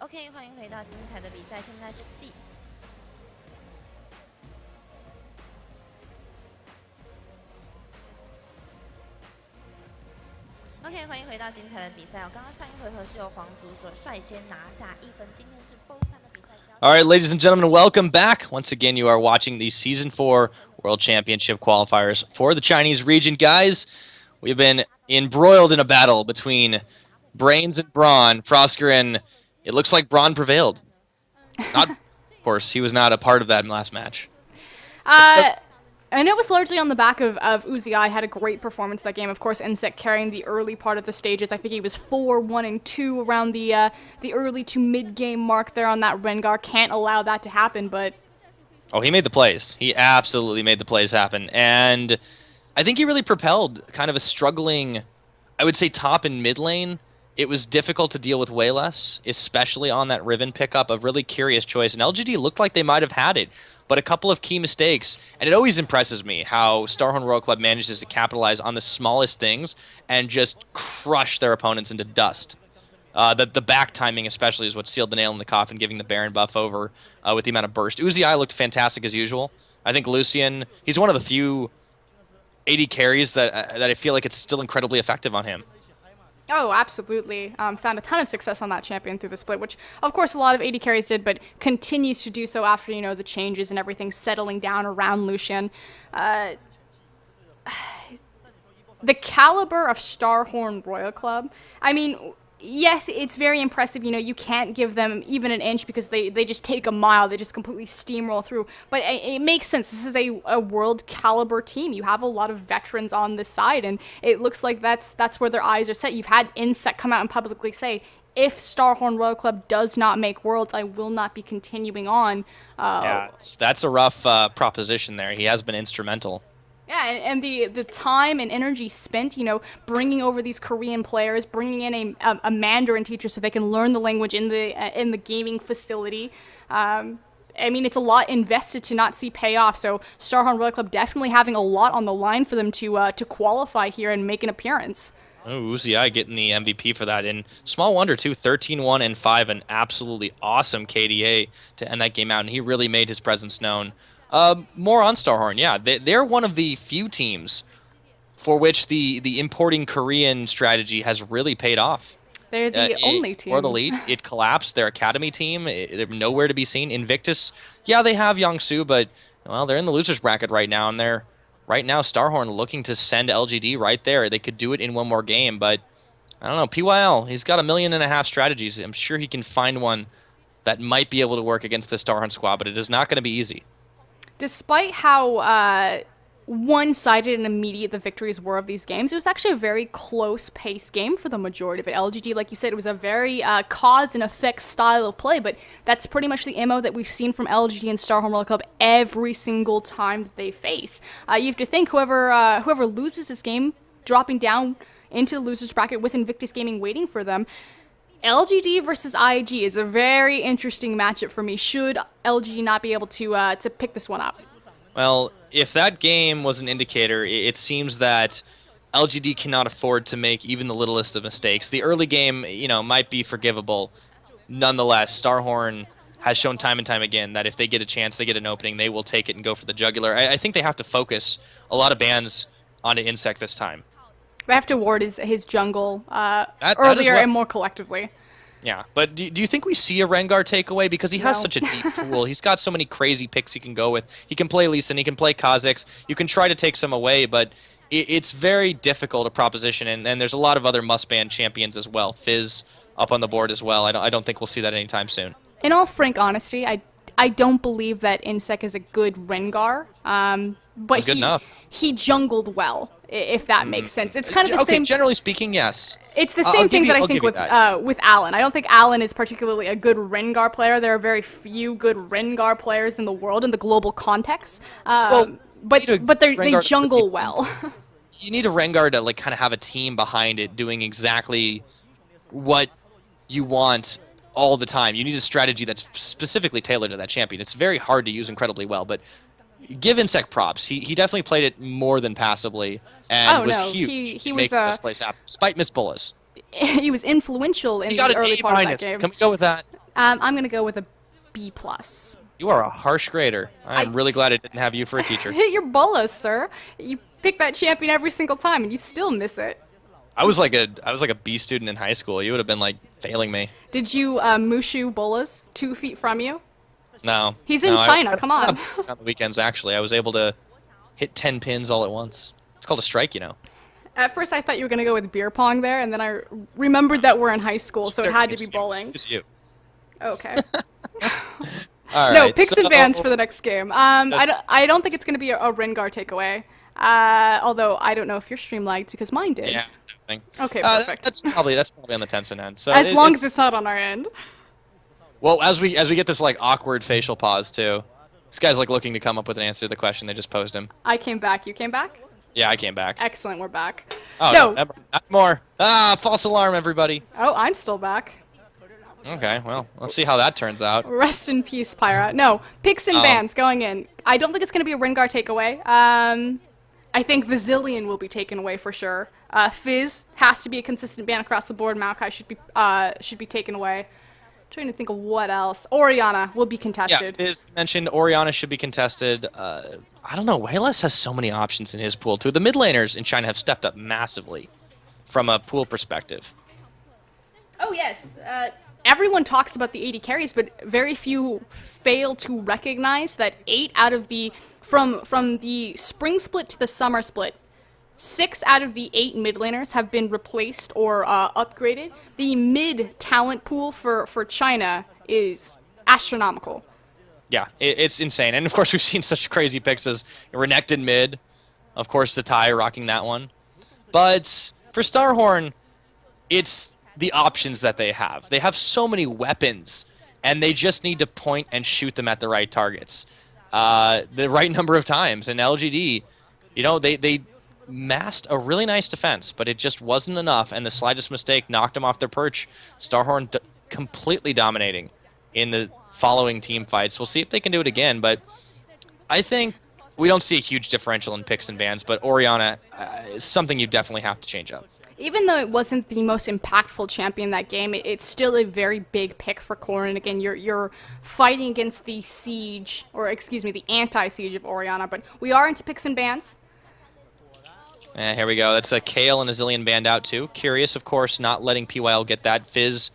OK， 欢迎回到精彩的比赛，现在是第。OK， 欢迎回到精彩的比赛。刚刚上一回合是由皇族所率先拿下1分，今天是BO3的比赛。All right, ladies and gentlemen, welcome back. Once again, you are watching the Season 4 World Championship qualifiers for the Chinese region. Guys, we've been embroiled in a battle between Brains and Braun. Frosker, and it looks like Braun prevailed. Not, of course, he was not a part of that last match. And it was largely on the back of Uzi had a great performance that game. Of course, Insect carrying the early part of the stages. I think he was 4-1-2 around the early to mid-game mark there on that Rengar. Can't allow that to happen, but... Oh, he made the plays. He absolutely made the plays happen. And I think he really propelled kind of a struggling, I would say, top and mid lane. It was difficult to deal with way less, especially on that Riven pickup, a really curious choice. And LGD looked like they might have had it, but a couple of key mistakes. And it always impresses me how StarHorn Royal Club manages to capitalize on the smallest things and just crush their opponents into dust. The back timing especially is what sealed the nail in the coffin, giving the Baron buff over with the amount of burst. Uzi looked fantastic as usual. I think Lucian, he's one of the few AD carries that I feel like it's still incredibly effective on him. Oh, absolutely. Found a ton of success on that champion through the split, which, of course, a lot of AD carries did, but continues to do so after, you know, the changes and everything settling down around Lucian. The caliber of StarHorn Royal Club, I mean... Yes, it's very impressive. You know, you can't give them even an inch because they just take a mile. They just completely steamroll through. But it makes sense. This is a world caliber team. You have a lot of veterans on this side, and it looks like that's where their eyes are set. You've had Insect come out and publicly say, if StarHorn Royal Club does not make Worlds, I will not be continuing on. Yeah, that's a rough proposition there. He has been instrumental. Yeah, and the time and energy spent, you know, bringing over these Korean players, bringing in a Mandarin teacher so they can learn the language in the gaming facility. I mean, it's a lot invested to not see payoff. So StarHorn Royal Club definitely having a lot on the line for them to qualify here and make an appearance. Oh, Uzi getting the MVP for that. And small wonder, too, 13-1 and 5, an absolutely awesome KDA to end that game out. And he really made his presence known. More on StarHorn, yeah. They're one of the few teams for which the importing Korean strategy has really paid off. They're the only team. World Elite, it collapsed. Their academy team, they're nowhere to be seen. Invictus, yeah, they have Youngsu, but, well, they're in the loser's bracket right now, and they're, right now, StarHorn looking to send LGD right there. They could do it in one more game, but, I don't know, PYL, he's got 1.5 million strategies. I'm sure he can find one that might be able to work against the StarHorn squad, but it is not going to be easy. Despite how one-sided and immediate the victories were of these games, it was actually a very close-paced game for the majority of it. LGD, like you said, it was a very cause and effect style of play, but that's pretty much the MO that we've seen from LGD and StarHorn World Club every single time that they face. You have to think whoever loses this game, dropping down into the loser's bracket with Invictus Gaming waiting for them, LGD versus IG is a very interesting matchup for me, should LGD not be able to pick this one up. Well, if that game was an indicator, it seems that LGD cannot afford to make even the littlest of mistakes. The early game, you know, might be forgivable. Nonetheless, StarHorn has shown time and time again that if they get a chance, they get an opening, they will take it and go for the jugular. I think they have to focus a lot of bans onto Insect this time. They have to ward his jungle earlier and more collectively. Yeah, but do you think we see a Rengar takeaway? Because he has such a deep pool. He's got so many crazy picks he can go with. He can play Lee Sin, he can play Kha'Zix. You can try to take some away, but it's very difficult a proposition, and there's a lot of other must-ban champions as well. Fizz up on the board as well. I don't think we'll see that anytime soon. In all frank honesty, I don't believe that Insect is a good Rengar, but he jungled well, if that makes sense. It's kind of the same. Generally speaking, yes. It's the same thing that I think with Alan. I don't think Alan is particularly a good Rengar player. There are very few good Rengar players in the world in the global context. But they jungle well. You need a Rengar to kind of have a team behind it, doing exactly what you want all the time. You need a strategy that's specifically tailored to that champion. It's very hard to use incredibly well, but give Insect props. He definitely played it more than passably and was huge. He was place happen, despite Miss Bullis. He was influential in the early part of that game. Can we go with that? I'm going to go with a B+. You are a harsh grader. I'm really glad I didn't have you for a teacher. Hit your bolas, sir. You pick that champion every single time, and you still miss it. I was like a B student in high school. You would have been like failing me. Did you Mushu bolas 2 feet from you? No. He's in China. Come on. On the weekends, actually, I was able to hit 10 pins all at once. It's called a strike, you know. At first, I thought you were going to go with beer pong there, and then I remembered that we're in high school, so it had to be bowling. Excuse you. Okay. All No, right, picks and so- bans for the next game. I don't think it's going to be a Rengar takeaway. Although I don't know if your stream lagged because mine did. Yeah, it's happening. Okay, perfect. That's probably on the Tencent end. So As long as it's not on our end. well, as we get this like awkward facial pause too, this guy's like looking to come up with an answer to the question they just posed him. I came back. You came back? Yeah, I came back. Excellent, we're back. Oh No. never, not more. False alarm, everybody. Oh, I'm still back. Okay, well, let's see how that turns out. Rest in peace, Pyra. No, picks and bans going in. I don't think it's going to be a Rengar takeaway. I think the Zillion will be taken away for sure. Fizz has to be a consistent ban across the board. Maokai should be taken away. Trying to think of what else. Orianna will be Yeah, contested. Fizz mentioned Orianna should be contested. I don't know, Wayless has so many options in his pool too. The mid laners in China have stepped up massively from a pool perspective. Oh yes. Everyone talks about the 80 carries, but very few fail to recognize that 8 out of the from the spring split to the summer split, 6 out of the 8 mid laners have been replaced or upgraded. The mid talent pool for China is astronomical. Yeah, it's insane. And of course, we've seen such crazy picks as Renekton mid. Of course, Zatai rocking that one. But for StarHorn, it's the options that they have. They have so many weapons, and they just need to point and shoot them at the right targets. The right number of times. And LGD, you know, they masked a really nice defense, but it just wasn't enough, and the slightest mistake knocked them off their perch. StarHorn completely dominating in the following team fights. We'll see if they can do it again, but I think we don't see a huge differential in picks and bans, but Orianna is something you definitely have to change up. Even though it wasn't the most impactful champion that game, it's still a very big pick for Corrin. Again, you're fighting against the siege, or excuse me, the anti-siege of Orianna, but we are into picks and bans. And here we go. That's a Kale and a Zillion banned out too. Curious, of course, not letting PYL get that. Fizz,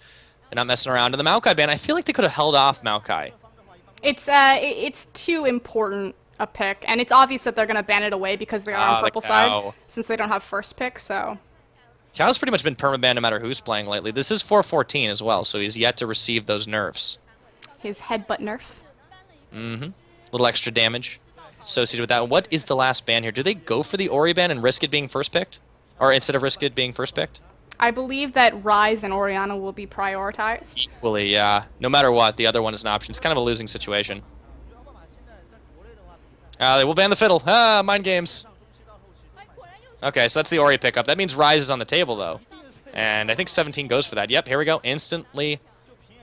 they're not messing around. And the Maokai ban, I feel like they could have held off Maokai. It's too important a pick, and it's obvious that they're going to ban it away because they are on purple side, since they don't have first pick, so... Kao's pretty much been permabanned no matter who's playing lately. This is 414 as well, so he's yet to receive those nerfs. His headbutt nerf. Mm-hmm. Little extra damage associated with that. What is the last ban here? Do they go for the Ori ban and risk it being first picked? Or instead of risk it being first picked? I believe that Ryze and Orianna will be prioritized. Equally, yeah. No matter what, the other one is an option. It's kind of a losing situation. They will ban the fiddle. Mind games. Okay, so that's the Ori pickup. That means Ryze is on the table, though. And I think 17 goes for that. Yep, here we go. Instantly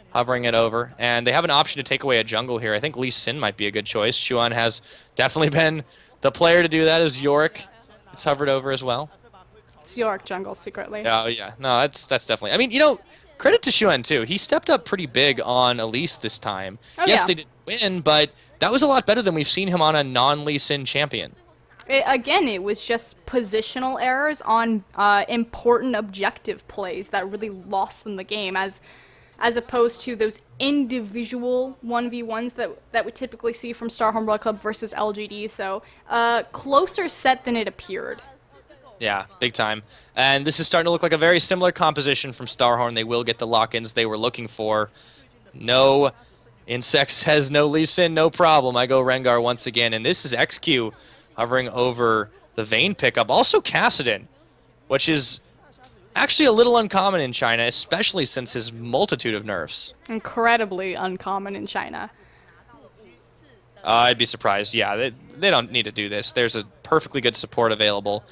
hovering it over. And they have an option to take away a jungle here. I think Lee Sin might be a good choice. Xuan has definitely been the player to do that, as Yorick. It's hovered over as well. It's Yorick jungle, secretly. Oh, yeah. No, that's definitely... I mean, you know, credit to Xuan, too. He stepped up pretty big on Elise this time. Oh, yes, yeah. they didn't win, but that was a lot better than we've seen him on a non-Lee Sin champion. Again, it was just positional errors on important objective plays that really lost them the game, as opposed to those individual 1v1s that we typically see from StarHorn World Club versus LGD. So, closer set than it appeared. Yeah, big time. And this is starting to look like a very similar composition from StarHorn. They will get the lock-ins they were looking for. No, Insect says no Lee Sin, no problem. I go Rengar once again, and this is XQ hovering over the Vayne pickup. Also Kassadin, which is actually a little uncommon in China, especially since his multitude of nerfs. Incredibly uncommon in China. I'd be surprised. Yeah, they don't need to do this. There's a perfectly good support available.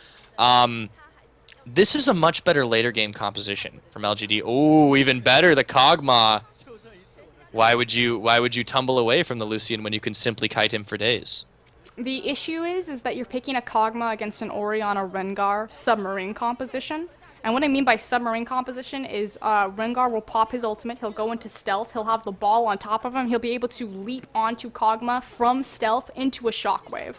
This is a much better later game composition from LGD. Oh, even better, the Kog'Maw. Why would you tumble away from the Lucian when you can simply kite him for days? The issue is that you're picking a Kog'Maw against an Orianna Rengar submarine composition, And what I mean by submarine composition is Rengar will pop his ultimate, he'll go into stealth, he'll have the ball on top of him, he'll be able to leap onto Kog'Maw from stealth into a shockwave.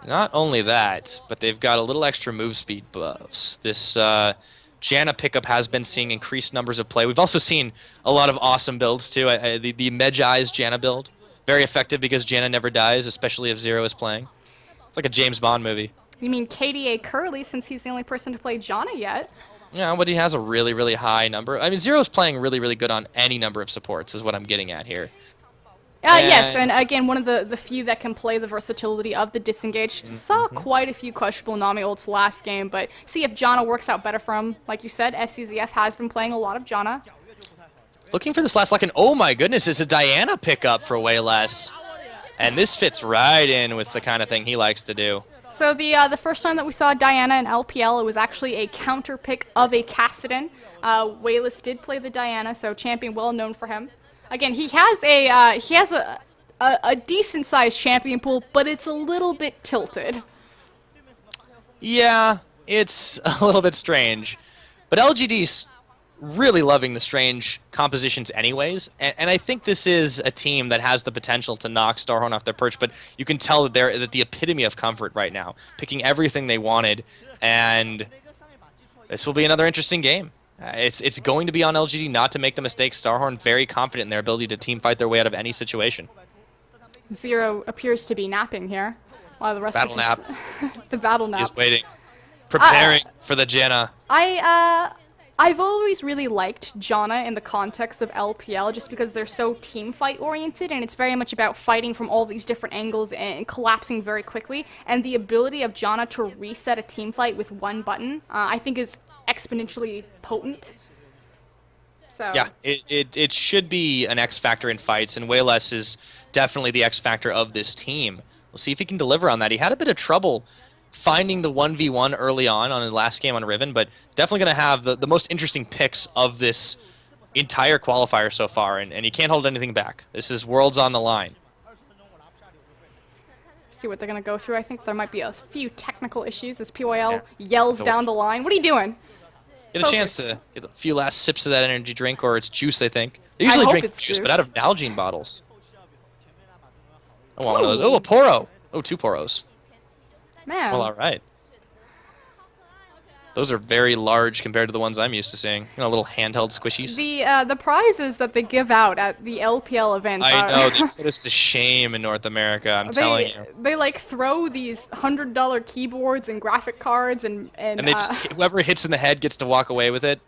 Not only that, but they've got a little extra move speed buffs. This Janna pickup has been seeing increased numbers of play. We've also seen a lot of awesome builds too. The Medjai's Janna build, very effective because Janna never dies, especially if Zero is playing. It's like a James Bond movie. You mean KDA Curly, since he's the only person to play Janna yet? Yeah, but he has a really, really high number. I mean, Zero's playing really, really good on any number of supports is what I'm getting at here. Yes, and again, one of the few that can play the versatility of the disengaged. Saw quite a few questionable Nami ults last game, but see if Janna works out better for him. Like you said, FCZF has been playing a lot of Janna. Looking for this last lock, and oh my goodness, it's a Diana pickup for way less. And this fits right in with the kind of thing he likes to do. So the first time that we saw Diana in LPL, it was actually a counter pick of a Kassadin. Wayless did play the Diana, so champion well known for him. Again, he has a decent sized champion pool, but it's a little bit tilted. Yeah, it's a little bit strange. But LGD's really loving the strange compositions anyways, and I think this is a team that has the potential to knock StarHorn off their perch, but you can tell that they're the epitome of comfort right now, picking everything they wanted, and this will be another interesting game. It's going to be on LGD not to make the mistake. StarHorn very confident in their ability to team fight their way out of any situation. Zero appears to be napping here, while the rest Battle of us... nap. The battle nap. Just waiting. Preparing for the Janna. I've always really liked Janna in the context of LPL just because they're so team fight oriented, and it's very much about fighting from all these different angles and collapsing very quickly, and the ability of Janna to reset a team fight with one button I think is exponentially potent. So yeah, it should be an X factor in fights, and Wayless is definitely the X factor of this team. We'll see if he can deliver on that. He had a bit of trouble finding the 1v1 early on the last game on Riven, but definitely going to have the most interesting picks of this entire qualifier so far, and you can't hold anything back. This is Worlds on the line. See what they're going to go through. I think there might be a few technical issues as PYL yells down the line. What are you doing? Get a chance to get a few last sips of that energy drink, or it's juice, I think. They usually drink juice, but out of Nalgene bottles. I want one of those. Oh, a Poro! Oh, 2 Poros. Man. Well, all right. Those are very large compared to the ones I'm used to seeing. You know, little handheld squishies. The prizes that they give out at the LPL events I know, they put us to shame in North America, I'm telling you. They like throw these $100 keyboards and graphic cards and they just, whoever hits in the head gets to walk away with it.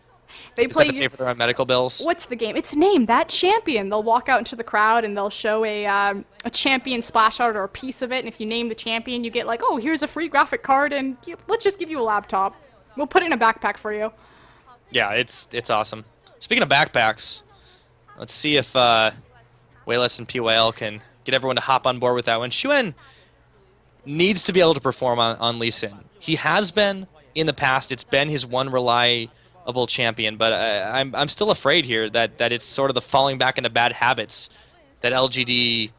They play have to pay for their own medical bills. What's the game? It's named That Champion. They'll walk out into the crowd and they'll show a champion splash art or a piece of it, and if you name the champion, you get like, oh, here's a free graphic card, and let's just give you a laptop. We'll put it in a backpack for you. Yeah, it's awesome. Speaking of backpacks, let's see if Wayless and PYL can get everyone to hop on board with that one. Xuen needs to be able to perform on Lee Sin. He has been in the past. It's been his one reliable champion, but I'm still afraid here that it's sort of the falling back into bad habits that LGD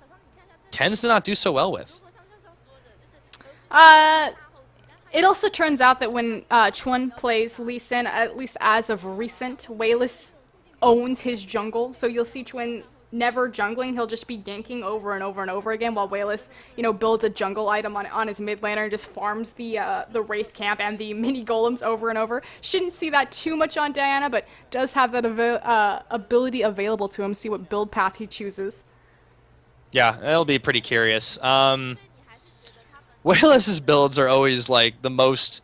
tends to not do so well with. It also turns out that when Chuan plays Lee Sin, at least as of recent, Wayless owns his jungle. So you'll see Chuan never jungling. He'll just be ganking over and over and over again, while Wayless, builds a jungle item on his mid laner and just farms the Wraith camp and the mini golems over and over. Shouldn't see that too much on Diana, but does have that ability available to him. See what build path he chooses. Yeah, that'll be pretty curious. Wayless's builds are always like the most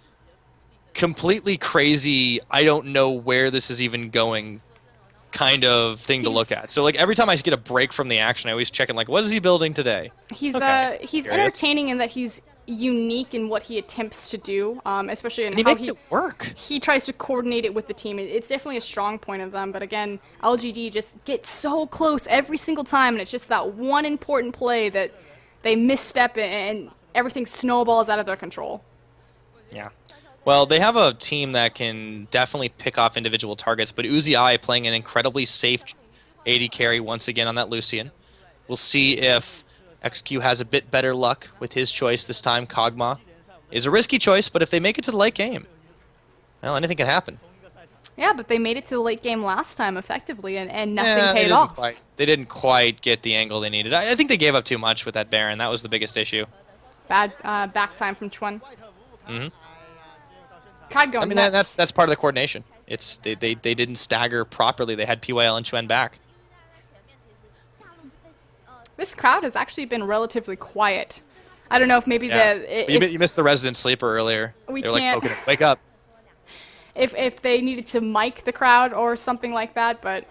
completely crazy, I don't know where this is even going kind of thing to look at. So like every time I get a break from the action, I always check in like, what is he building today? He's entertaining in that he's unique in what he attempts to do, especially in and he makes it work. He tries to coordinate it with the team. It's definitely a strong point of them, but again, LGD just gets so close every single time, and it's just that one important play that they misstep and everything snowballs out of their control. Yeah. Well, they have a team that can definitely pick off individual targets, but Uzi playing an incredibly safe AD carry once again on that Lucian. We'll see if XQ has a bit better luck with his choice this time. Kog'Maw is a risky choice, but if they make it to the late game, Well, anything can happen. Yeah, but they made it to the late game last time effectively, and nothing Yeah, paid off. They didn't quite get the angle they needed. I think they gave up too much with that Baron. That was the biggest issue. Bad back time from Chuan. Mm-hmm. Cod going I mean, nuts. that's part of the coordination. It's they didn't stagger properly. They had PYL and Chuan back. This crowd has actually been relatively quiet. I don't know if maybe You missed the resident sleeper earlier. We They were can't- like, poking it. Wake up. if they needed to mic the crowd or something like that, but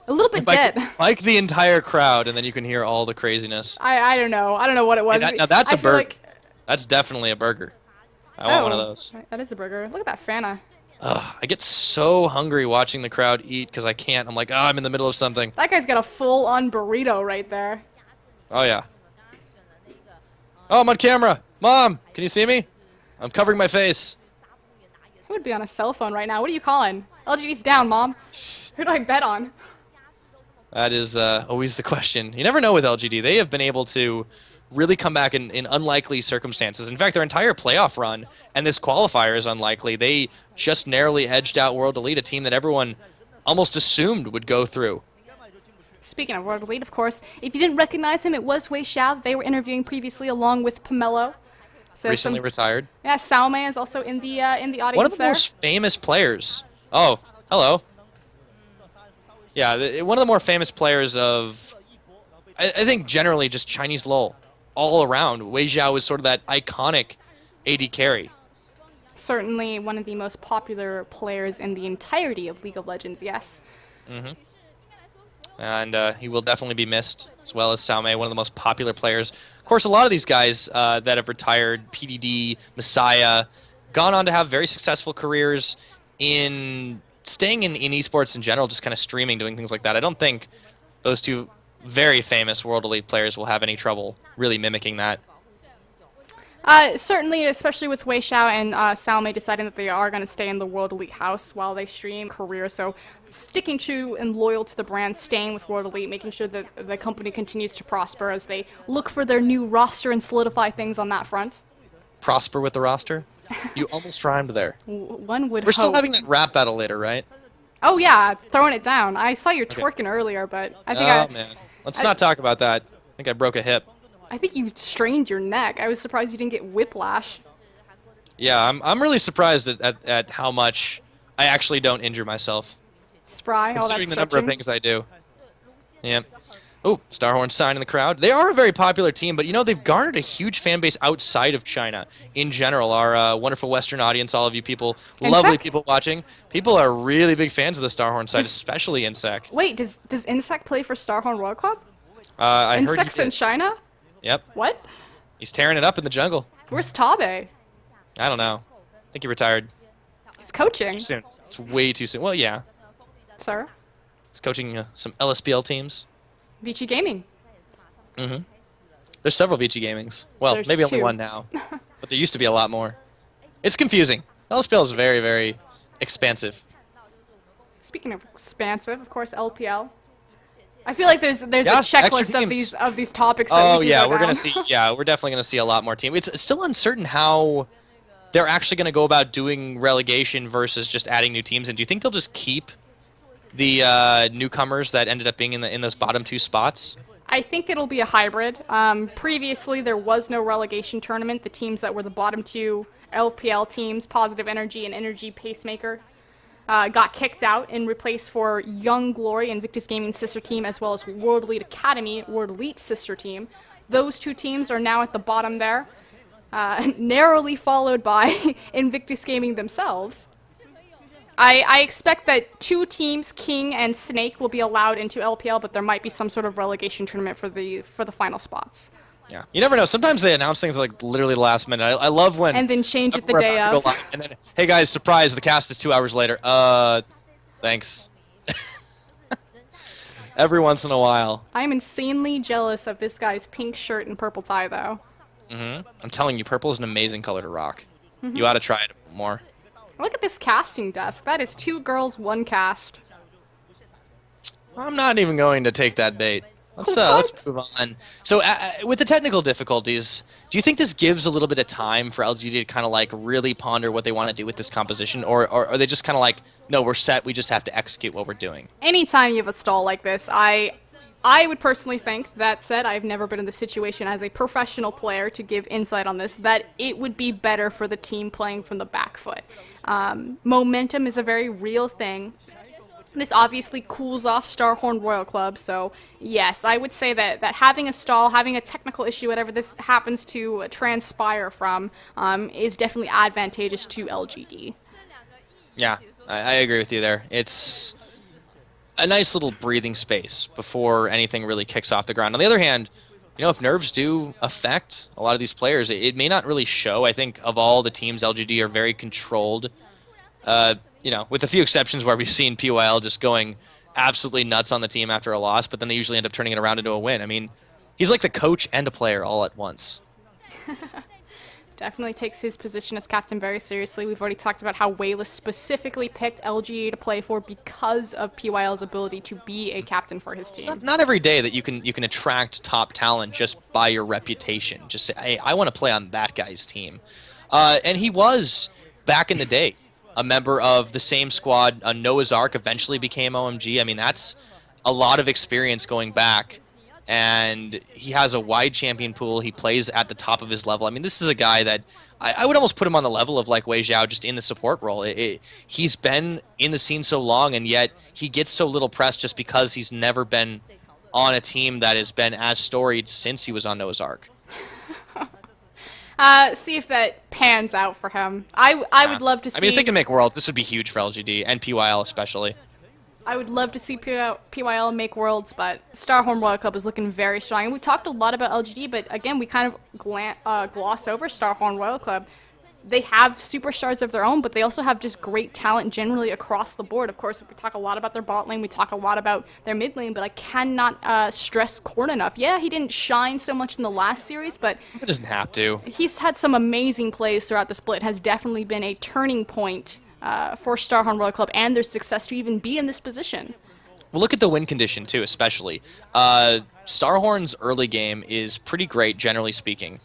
a little bit dead. Like the entire crowd, and then you can hear all the craziness. I don't know. I don't know what it was. Now that's I a feel burger. like- That's definitely a burger. I want one of those. That is a burger. Look at that Fana. Ugh, I get so hungry watching the crowd eat because I can't. I'm like, oh, I'm in the middle of something. That guy's got a full-on burrito right there. Oh, yeah. Oh, I'm on camera. Mom, can you see me? I'm covering my face. Who would be on a cell phone right now? What are you calling? LGD's down, Mom. Who do I bet on? That is always the question. You never know with LGD. They have been able to really come back in unlikely circumstances. In fact, their entire playoff run and this qualifier is unlikely. They just narrowly edged out World Elite, a team that everyone almost assumed would go through. Speaking of World Elite, of course, if you didn't recognize him, it was Wei Xiao that they were interviewing previously along with Pomelo. So Recently retired. Yeah, Salme is also in the audience One of the there. most famous players. Oh, hello. Yeah, one of the more famous players of, I think, generally just Chinese LoL all around. Wei Xiao is sort of that iconic AD carry. Certainly one of the most popular players in the entirety of League of Legends, yes. Mm-hmm. And he will definitely be missed, as well as Salme, one of the most popular players. Of course, a lot of these guys that have retired, PDD, Messiah, gone on to have very successful careers in staying in esports in general, just kind of streaming, doing things like that. I don't think those two very famous World Elite players will have any trouble really mimicking that. Certainly, especially with Wei Xiao and Salme deciding that they are going to stay in the World Elite house while they stream career. So sticking true and loyal to the brand, staying with World Elite, making sure that the company continues to prosper as they look for their new roster and solidify things on that front. Prosper with the roster? You almost rhymed there. One would We're still hope. having that rap battle later, right? Oh yeah, throwing it down. I saw you twerking earlier, but I think Oh, man. Let's not talk about that. I think I broke a hip. I think you strained your neck. I was surprised you didn't get whiplash. Yeah, I'm really surprised at how much I actually don't injure myself. Spry, all that Considering the number of stretching. things I do. Yeah. Oh, StarHorn sign in the crowd. They are a very popular team, but you know, they've garnered a huge fan base outside of China in general. Our wonderful Western audience, all of you people, lovely people watching, people are really big fans of the StarHorn side, especially Insec. Wait, does Insec play for StarHorn World Club? I heard he Insec's in did. China? Yep. What? He's tearing it up in the jungle. Where's Tabe? I don't know. I think he retired He's coaching. too soon. It's way too soon. Well, yeah. Sir? He's coaching some LSPL teams. Vici Gaming. Mm-hmm. There's several VG Gamings. Well, There's maybe only two. one now. But there used to be a lot more. It's confusing. LSPL is very, very expansive. Speaking of expansive, of course, LPL. I feel like there's Yeah, a checklist extra of teams. these topics that Oh we can yeah, go we're down. gonna see. Yeah, we're definitely gonna see a lot more team. It's still uncertain how they're actually gonna go about doing relegation versus just adding new teams. And do you think they'll just keep the newcomers that ended up being in those bottom two spots? I think it'll be a hybrid. Previously, there was no relegation tournament. The teams that were the bottom two LPL teams, Positive Energy and Energy Pacemaker, got kicked out and replaced for Young Glory, Invictus Gaming's sister team, as well as World Elite Academy, World Elite's sister team. Those two teams are now at the bottom there, narrowly followed by Invictus Gaming themselves. I expect that two teams, King and Snake, will be allowed into LPL, but there might be some sort of relegation tournament for the final spots. Yeah, you never know. Sometimes they announce things like literally the last minute. I love when And then change it the we're day about to of. go live, and then, hey guys, surprise! The cast is 2 hours later. Thanks. Every once in a while. I'm insanely jealous of this guy's pink shirt and purple tie, though. I'm telling you, purple is an amazing color to rock. You ought to try it more. Look at this casting desk. That is 2 girls, 1 cast. I'm not even going to take that bait. Let's move on. So, with the technical difficulties, do you think this gives a little bit of time for LGD to kind of like really ponder what they want to do with this composition, or are they just kind of like, no, we're set, we just have to execute what we're doing? Anytime you have a stall like this, I would personally think, that said, I've never been in this situation as a professional player to give insight on this, that it would be better for the team playing from the back foot. Momentum is a very real thing. This obviously cools off StarHorn Royal Club, so yes, I would say that having a stall, having a technical issue, whatever this happens to transpire from, is definitely advantageous to LGD. Yeah, I agree with you there. It's a nice little breathing space before anything really kicks off the ground. On the other hand, you know, if nerves do affect a lot of these players, it may not really show. I think of all the teams, LGD are very controlled. You know, with a few exceptions where we've seen PYL just going absolutely nuts on the team after a loss, but then they usually end up turning it around into a win. I mean, he's like the coach and a player all at once. Definitely takes his position as captain very seriously. We've already talked about how Wayless specifically picked LGD to play for because of PYL's ability to be a captain for his team. Not every day that you can attract top talent just by your reputation. Just say, hey, I want to play on that guy's team. And he was, back in the day, a member of the same squad. Noah's Ark eventually became OMG. I mean, that's a lot of experience going back. And he has a wide champion pool. He plays at the top of his level. I mean, this is a guy that I would almost put him on the level of like Wei Xiao, just in the support role. He's been in the scene so long, and yet he gets so little press just because he's never been on a team that has been as storied since he was on Noah's Ark. See if that pans out for him. I would love to see... I mean, if they can make Worlds, this would be huge for LGD, and PYL especially. I would love to see PYL make Worlds, but StarHorn Royal Club is looking very strong. And we talked a lot about LGD, but again, we kind of gloss over StarHorn Royal Club. They have superstars of their own, but they also have just great talent generally across the board. Of course, we talk a lot about their bot lane, we talk a lot about their mid lane, but I cannot stress Korn enough. Yeah, he didn't shine so much in the last series, but... He doesn't have to. He's had some amazing plays throughout the split, has definitely been a turning point for StarHorn Royal Club and their success to even be in this position. Well, look at the win condition, too, especially. StarHorn's early game is pretty great, generally speaking.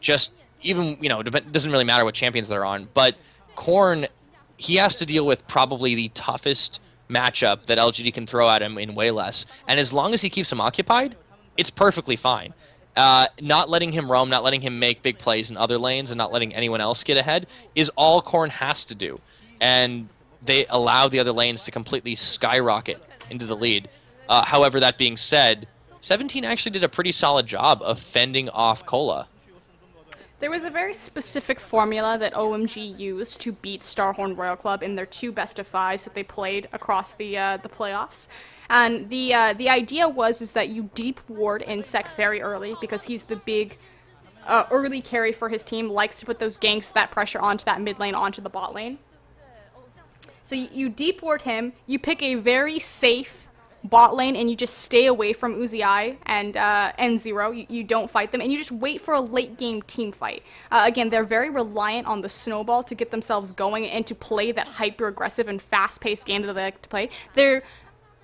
Just... even, you know, it doesn't really matter what champions they're on, but Korn, he has to deal with probably the toughest matchup that LGD can throw at him in way less. And as long as he keeps him occupied, it's perfectly fine. Not letting him roam, not letting him make big plays in other lanes, and not letting anyone else get ahead is all Korn has to do. And they allow the other lanes to completely skyrocket into the lead. However, that being said, 17 actually did a pretty solid job of fending off Cola. There was a very specific formula that OMG used to beat StarHorn Royal Club in their 2 best-of-5s that they played across the playoffs. And the idea is that you deep ward Insec very early because he's the big early carry for his team, likes to put those ganks, that pressure onto that mid lane, onto the bot lane. So you deep ward him, you pick a very safe bot lane, and you just stay away from Uzi and N0. You don't fight them, and you just wait for a late game team fight. Again, they're very reliant on the snowball to get themselves going and to play that hyper aggressive and fast paced game that they like to play.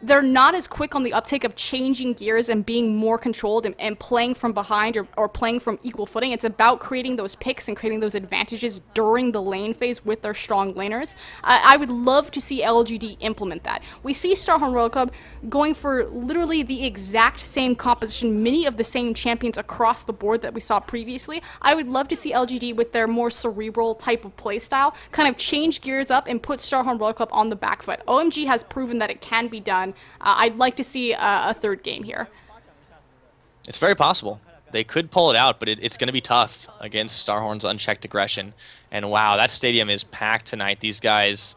They're not as quick on the uptake of changing gears and being more controlled and playing from behind or playing from equal footing. It's about creating those picks and creating those advantages during the lane phase with their strong laners. I would love to see LGD implement that. We see StarHorn Royal Club going for literally the exact same composition, many of the same champions across the board that we saw previously. I would love to see LGD with their more cerebral type of playstyle kind of change gears up and put StarHorn Royal Club on the back foot. OMG has proven that it can be done. I'd like to see a third game here. It's very possible. They could pull it out, but it's going to be tough against StarHorn's unchecked aggression. And wow, that stadium is packed tonight. These guys,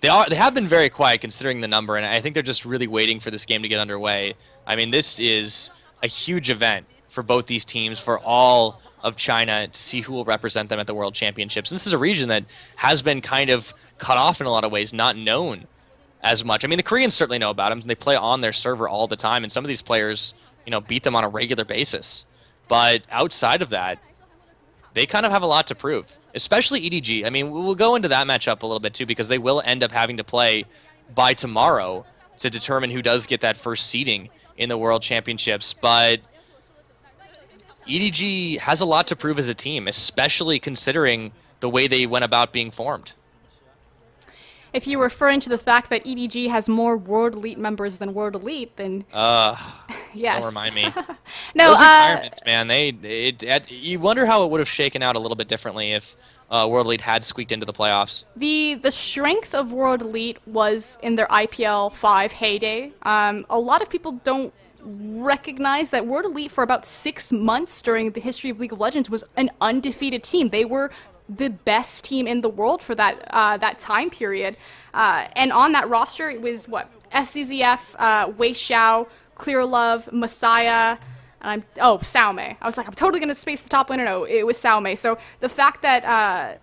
they have been very quiet considering the number, and I think they're just really waiting for this game to get underway. I mean, this is a huge event for both these teams, for all of China, to see who will represent them at the World Championships. And this is a region that has been kind of cut off in a lot of ways, not known as much. I mean, the Koreans certainly know about them. They play on their server all the time, and some of these players, you know, beat them on a regular basis. But outside of that, they kind of have a lot to prove, especially EDG. I mean, we'll go into that matchup a little bit too, because they will end up having to play by tomorrow to determine who does get that first seeding in the World Championships, but EDG has a lot to prove as a team, especially considering the way they went about being formed. If you're referring to the fact that EDG has more World Elite members than World Elite, then yes. Don't remind me. No, those retirements, man. You wonder how it would have shaken out a little bit differently if World Elite had squeaked into the playoffs. The strength of World Elite was in their IPL 5 heyday. A lot of people don't recognize that World Elite for about 6 months during the history of League of Legends was an undefeated team. They were the best team in the world for that time period. And on that roster, it was, what, FZZF, Wei Xiao, Clear Love, Messiah, and Xiaomei. I was like, I'm totally going to space the top laner. No, it was Xiaomei. So the fact that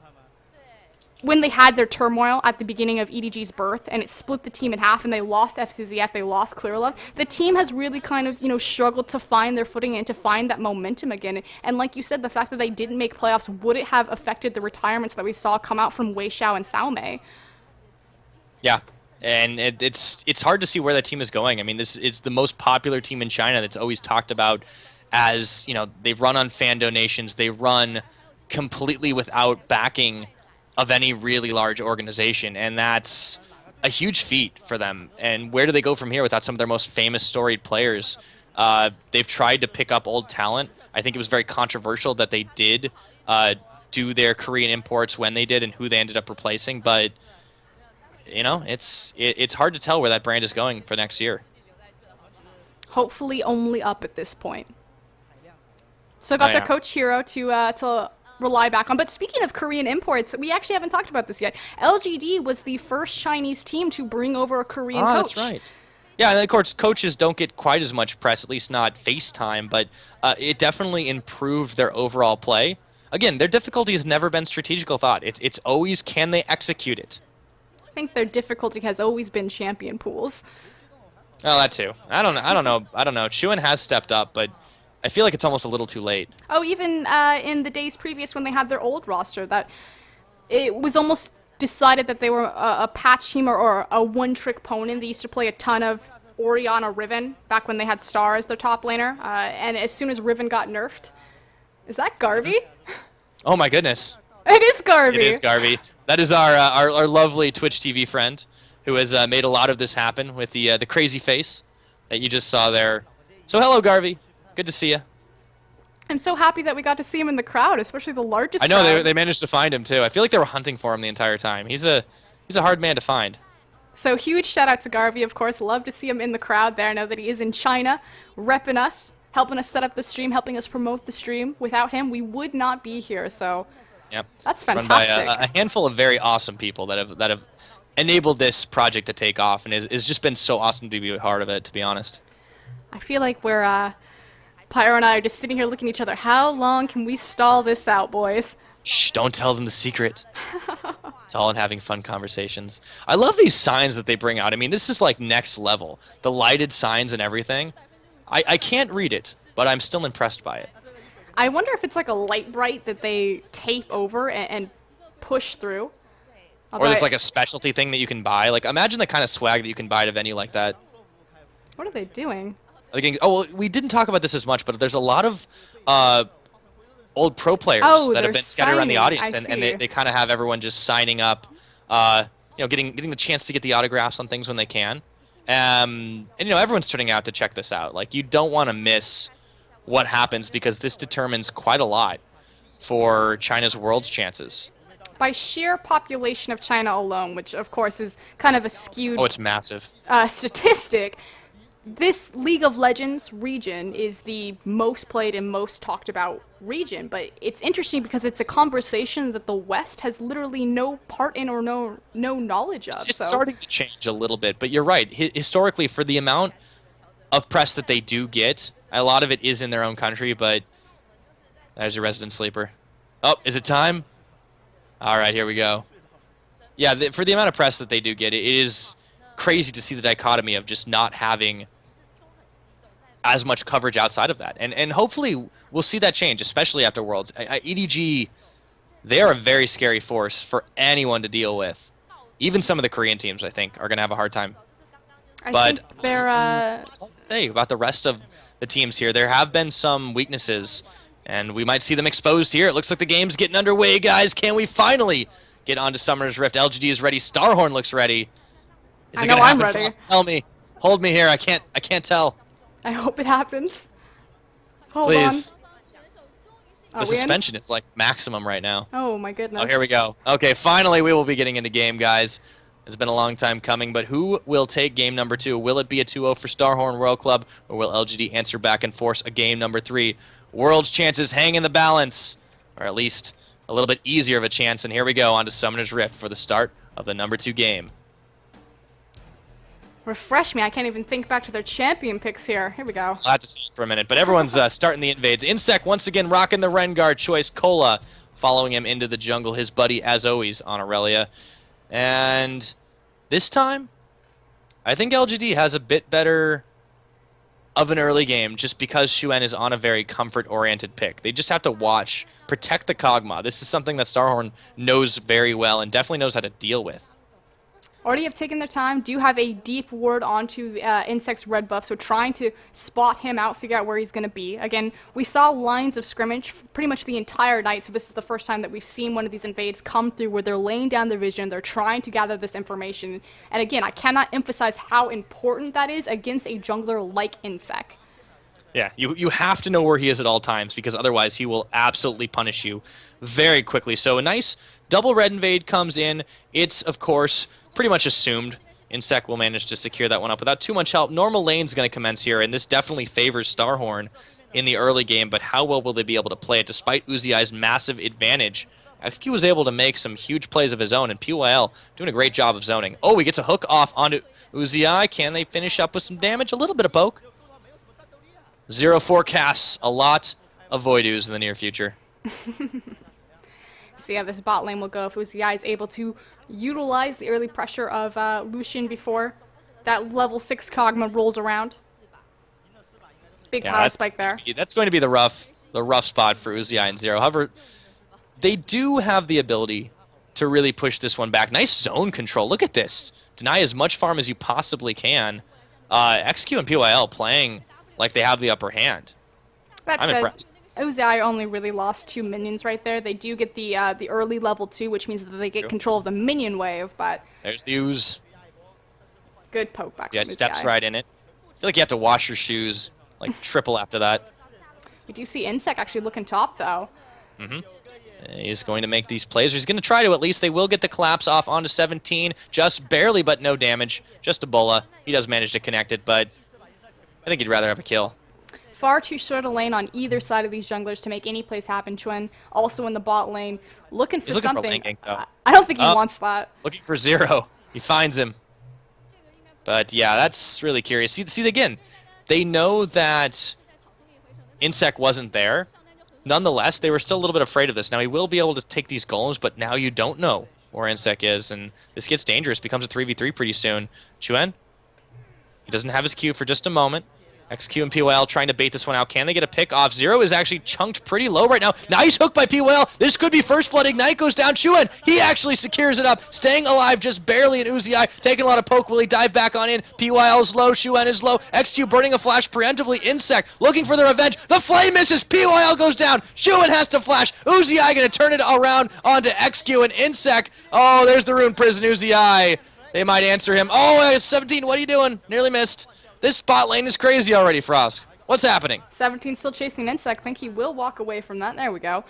when they had their turmoil at the beginning of EDG's birth, and it split the team in half, and they lost FCZF, they lost Clear Love, the team has really kind of, struggled to find their footing and to find that momentum again. And like you said, the fact that they didn't make playoffs, would it have affected the retirements that we saw come out from Wei Xiao and Xiaomei? Yeah, and it's hard to see where that team is going. I mean, it's the most popular team in China that's always talked about as, they run on fan donations, they run completely without backing of any really large organization, and that's a huge feat for them. And where do they go from here without some of their most famous, storied players? They've tried to pick up old talent. I think it was very controversial that they did do their Korean imports when they did and who they ended up replacing, but it's hard to tell where that brand is going for next year. Hopefully only up at this point. So got their coach hero to rely back on. But speaking of Korean imports, we actually haven't talked about this yet. LGD was the first Chinese team to bring over a Korean coach. That's right. Yeah, and of course, coaches don't get quite as much press, at least not FaceTime, but it definitely improved their overall play. Again, their difficulty has never been strategical thought. It's always, can they execute it? I think their difficulty has always been champion pools. Oh, that too. I don't know. Chuan has stepped up, but I feel like it's almost a little too late. Oh, even in the days previous when they had their old roster, that it was almost decided that they were a patch team or a one-trick pony. They used to play a ton of Orianna Riven back when they had Star as their top laner. And as soon as Riven got nerfed, is that Garvey? Oh my goodness! It is Garvey. It is Garvey. That is our lovely Twitch TV friend who has made a lot of this happen with the crazy face that you just saw there. So hello, Garvey. Good to see you. I'm so happy that we got to see him in the crowd, especially the largest I know crowd. they managed to find him too. I feel like they were hunting for him the entire time. He's a hard man to find. So huge shout out to Garvey, of course. Love to see him in the crowd there. I know that he is in China, repping us, helping us set up the stream, helping us promote the stream. Without him, we would not be here. So yep. That's fantastic. Run by a handful of very awesome people that have enabled this project to take off, and it's just been so awesome to be a part of it, to be honest. I feel like we're Pyro and I are just sitting here looking at each other. How long can we stall this out, boys? Shh, don't tell them the secret. It's all in having fun conversations. I love these signs that they bring out. I mean, this is like next level. The lighted signs and everything. I can't read it, but I'm still impressed by it. I wonder if it's like a light bright that they tape over and push through. Or there's like a specialty thing that you can buy. Like, imagine the kind of swag that you can buy at a venue like that. What are they doing? Well, we didn't talk about this as much, but there's a lot of old pro players that have been scattered around the audience, and they kind of have everyone just signing up, getting the chance to get the autographs on things when they can. And everyone's turning out to check this out. Like, you don't want to miss what happens, because this determines quite a lot for China's Worlds chances. By sheer population of China alone, which of course is kind of a skewed it's massive statistic, this League of Legends region is the most played and most talked about region. But it's interesting because it's a conversation that the West has literally no part in or no knowledge of. It's starting to change a little bit, but you're right. Historically, for the amount of press that they do get, a lot of it is in their own country, but there's your resident sleeper. Oh, is it time? All right, here we go. Yeah, for the amount of press that they do get, it is crazy to see the dichotomy of just not having as much coverage outside of that. And hopefully we'll see that change, especially after Worlds. EDG, they are a very scary force for anyone to deal with. Even some of the Korean teams, I think, are going to have a hard time. I think they're what's to say about the rest of the teams here? There have been some weaknesses, and we might see them exposed here. It looks like the game's getting underway, guys. Can we finally get onto Summoner's Rift? LGD is ready. StarHorn looks ready. Is it gonna happen? I'm ready. Tell me. Hold me here. I can't tell. I hope it happens. Hold Please. on. The suspension is like maximum right now. Oh my goodness. Oh, here we go. Okay, finally we will be getting into game, guys. It's been a long time coming, but who will take game number 2? Will it be a 2-0 for StarHorn Royal Club, or will LGD answer back and force a game number 3? World's chances hang in the balance, or at least a little bit easier of a chance. And here we go on to Summoner's Rift for the start of the number 2 game. Refresh me. I can't even think back to their champion picks here. Here we go. I'll have to see for a minute, but everyone's starting the invades. Insec once again rocking the Rengar choice. Cola following him into the jungle. His buddy, as always, on Aurelia. And this time, I think LGD has a bit better of an early game just because Xuen is on a very comfort-oriented pick. They just have to watch, protect the Kog'Maw. This is something that StarHorn knows very well and definitely knows how to deal with. Already have taken their time, do have a deep ward onto Insect's red buff, so trying to spot him out, figure out where he's going to be. Again, we saw lines of scrimmage pretty much the entire night, so this is the first time that we've seen one of these invades come through where they're laying down their vision, they're trying to gather this information. And again, I cannot emphasize how important that is against a jungler like Insect. Yeah, you have to know where he is at all times because otherwise he will absolutely punish you very quickly. So a nice double red invade comes in. It's, of course, pretty much assumed Insec will manage to secure that one up without too much help. Normal lane's going to commence here, and this definitely favors StarHorn in the early game, but how well will they be able to play it despite Uziai's massive advantage? XQ was able to make some huge plays of his own, and PYL doing a great job of zoning. Oh, he gets a hook off onto Uziai. Can they finish up with some damage? A little bit of poke. 0 forecasts, a lot of Voidoos in the near future. So yeah, this bot lane will go if Uziai is able to utilize the early pressure of Lucian before that level 6 Kog'Maw rolls around. Big power spike there. That's going to be the rough spot for Uziai and Zero. However, they do have the ability to really push this one back. Nice zone control. Look at this. Deny as much farm as you possibly can. XQ and PYL playing like they have the upper hand. I'm impressed. Uziai only really lost 2 minions right there. They do get the early level 2, which means that they get control of the minion wave, but... There's the Ooze. Good poke back from Uziai. Steps right in it. I feel like you have to wash your shoes, like triple after that. We do see Insec actually looking top, though. He's going to make these plays. He's going to try to at least. They will get the collapse off onto 17. Just barely, but no damage. Just a bola. He does manage to connect it, but I think he'd rather have a kill. Far too short a lane on either side of these junglers to make any plays happen. Xuen also in the bot lane, looking for something. For lane gank, though. I don't think he wants that. Looking for Zero. He finds him. But yeah, that's really curious. See again, they know that Insec wasn't there. Nonetheless, they were still a little bit afraid of this. Now he will be able to take these golems, but now you don't know where Insec is, and this gets dangerous. Becomes a 3v3 pretty soon. Xuen, he doesn't have his Q for just a moment. XQ and PYL trying to bait this one out. Can they get a pick off? Zero is actually chunked pretty low right now. Nice hook by PYL. This could be first blood. Ignite goes down. Xuen, he actually secures it up. Staying alive just barely in Uziai. Taking a lot of poke. Will he dive back on in? PYL's low. Xuen is low. XQ burning a flash preemptively. Insec looking for the revenge. The flame misses. PYL goes down. Xuen has to flash. Uziai going to turn it around onto XQ and Insec. Oh, there's the Rune Prison. Uziai. They might answer him. Oh, it's 17. What are you doing? Nearly missed. This spot lane is crazy already, Frost. What's happening? 17 still chasing Insec. I think he will walk away from that. There we go.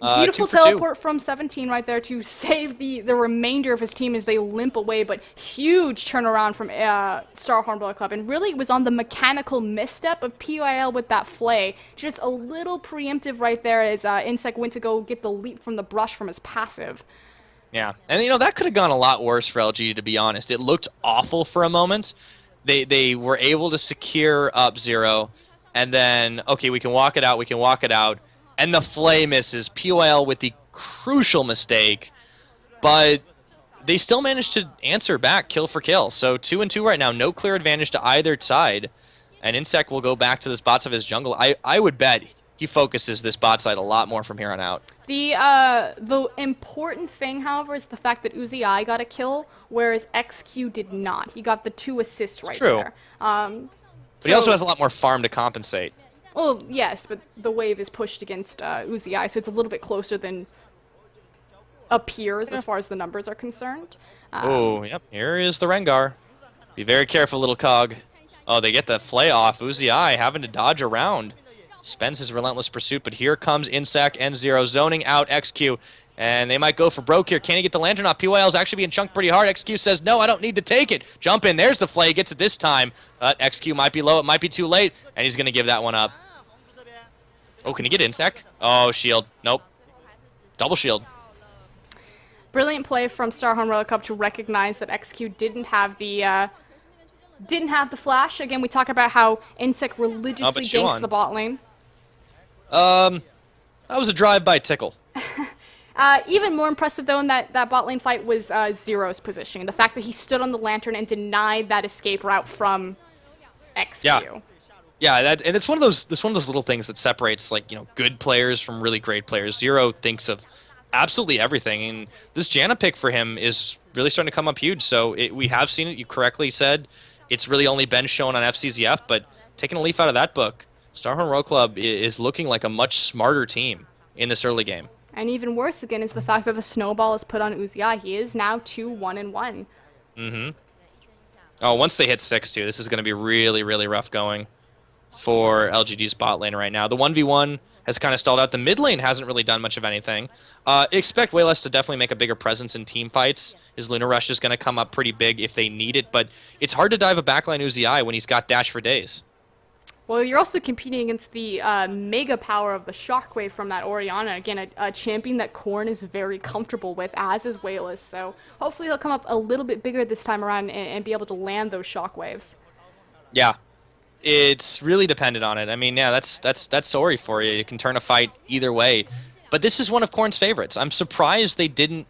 Beautiful teleport from 17 right there to save the remainder of his team as they limp away, but huge turnaround from StarHorn Royal Club. And really it was on the mechanical misstep of PYL with that flay. Just a little preemptive right there as Insec went to go get the leap from the brush from his passive. Yeah, and that could have gone a lot worse for LG, to be honest. It looked awful for a moment. They were able to secure up Zero, and then, okay, we can walk it out, and the flay misses. PYL with the crucial mistake, but they still managed to answer back kill for kill. So 2-2 right now, no clear advantage to either side, and Insec will go back to the spots of his jungle. I would bet he focuses this bot side a lot more from here on out. The important thing, however, is the fact that Uzi got a kill, whereas XQ did not. He got the 2 assists right True. there. But he also has a lot more farm to compensate. Well, yes, but the wave is pushed against Uzi, so it's a little bit closer than appears as far as the numbers are concerned. Oh, yep. Here is the Rengar. Be very careful, little cog. Oh, they get the flay off. Uzi having to dodge around. Spends his relentless pursuit, but here comes Insac and Zero zoning out XQ. And they might go for broke here. Can he get the lantern off? PYL is actually being chunked pretty hard. XQ says, no, I don't need to take it. Jump in. There's the flay. Gets it this time. XQ might be low. It might be too late. And he's going to give that one up. Oh, can he get Insac? Oh, shield. Nope. Double shield. Brilliant play from StarHorn Royal Cup to recognize that XQ didn't have the flash. Again, we talk about how Insec religiously ganks the bot lane. That was a drive-by tickle. Even more impressive, though, in that bot lane fight was Zero's positioning. The fact that he stood on the lantern and denied that escape route from XQ. Yeah, and it's one of those little things that separates, like, good players from really great players. Zero thinks of absolutely everything, and this Janna pick for him is really starting to come up huge. So we have seen it. You correctly said it's really only been shown on FCZF, but taking a leaf out of that book, StarHorn Row Club is looking like a much smarter team in this early game. And even worse, again, is the fact that the snowball is put on Uzi. He is now 2-1-1. Mm-hmm. Oh, once they hit 6-2, this is going to be really, really rough going for LGD's bot lane right now. The 1v1 has kind of stalled out. The mid lane hasn't really done much of anything. Expect Wayless to definitely make a bigger presence in team fights. His Luna Rush is going to come up pretty big if they need it, but it's hard to dive a backline Uzi when he's got dash for days. Well, you're also competing against the mega power of the Shockwave from that Orianna. Again, a champion that Korn is very comfortable with, as is Wayless. So hopefully he'll come up a little bit bigger this time around and be able to land those Shockwaves. Yeah. It's really dependent on it. I mean, yeah, that's sorry for you. You can turn a fight either way. But this is one of Korn's favorites. I'm surprised they didn't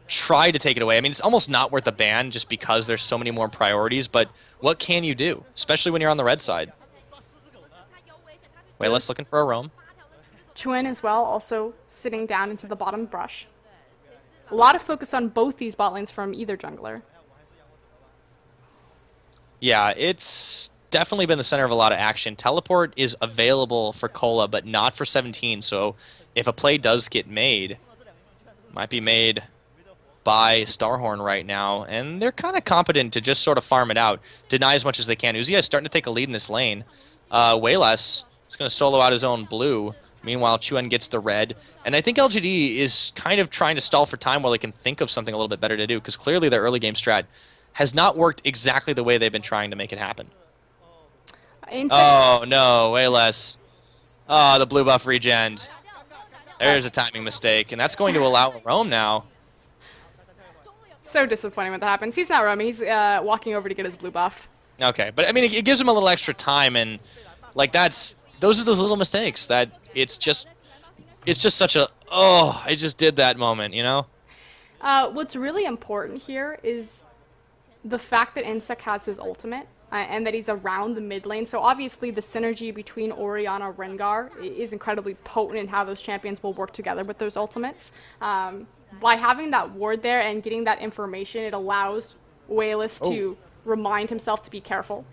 try to take it away. I mean, it's almost not worth a ban just because there's so many more priorities, but what can you do? Especially when you're on the red side. Wayless looking for a roam. Chuen as well, also sitting down into the bottom brush. A lot of focus on both these bot lanes from either jungler. Yeah, it's definitely been the center of a lot of action. Teleport is available for Cola, but not for 17, so if a play does get made, might be made by StarHorn right now, and they're kind of competent to just sort of farm it out, deny as much as they can. Uzi is starting to take a lead in this lane. Wayless is going to solo out his own blue. Meanwhile, Chuen gets the red, and I think LGD is kind of trying to stall for time while they can think of something a little bit better to do, because clearly their early game strat has not worked exactly the way they've been trying to make it happen. Oh, no, way less. Oh, the blue buff regen. There's a timing mistake, and that's going to allow a roam now. So disappointing when that happens. He's not roaming. He's walking over to get his blue buff. Okay, but I mean, it gives him a little extra time, and like those are those little mistakes that it's just such a, oh, I just did that moment, you know? What's really important here is the fact that Insec has his ultimate and that he's around the mid lane. So obviously the synergy between Orianna and Rengar is incredibly potent in how those champions will work together with those ultimates. By having that ward there and getting that information, it allows Wayless to remind himself to be careful.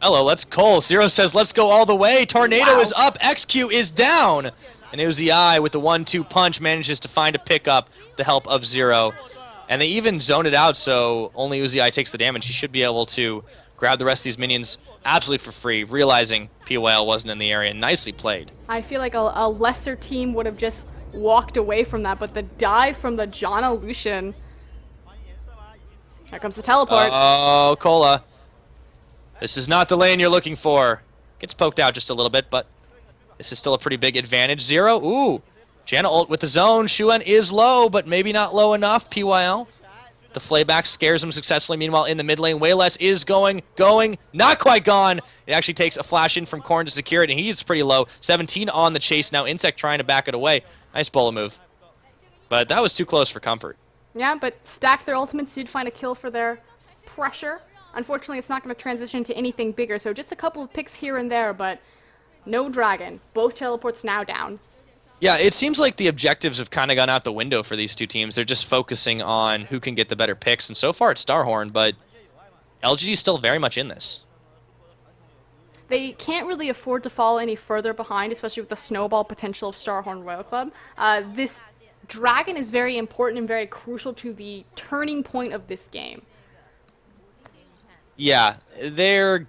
Hello, let's Cole. Zero says, let's go all the way. Tornado is up. XQ is down. And Uzi with the 1-2 punch manages to find a pickup with the help of Zero. And they even zone it out, so only Uzi takes the damage. He should be able to grab the rest of these minions absolutely for free, realizing PYL wasn't in the area. Nicely played. I feel like a lesser team would have just walked away from that, but the dive from the Janna Lucian. Here comes the teleport. Oh, Cola. This is not the lane you're looking for. Gets poked out just a little bit, but this is still a pretty big advantage. Zero, ooh. Janna ult with the zone. Chuen is low, but maybe not low enough. PYL. The flayback scares him successfully. Meanwhile, in the mid lane, Wayless is going, not quite gone. It actually takes a flash in from Korn to secure it, and he's pretty low. 17 on the chase now. Insect trying to back it away. Nice bola move. But that was too close for comfort. Yeah, but stacked their ultimates, did find a kill for their pressure. Unfortunately, it's not going to transition to anything bigger, so just a couple of picks here and there, but No dragon. Both teleports now down. Yeah, it seems like the objectives have kind of gone out the window for these two teams. They're just focusing on who can get the better picks, and so far it's StarHorn, but LGD is still very much in this. They can't really afford to fall any further behind, especially with the snowball potential of StarHorn Royal Club. This dragon is very important and very crucial to the turning point of this game. Yeah, they're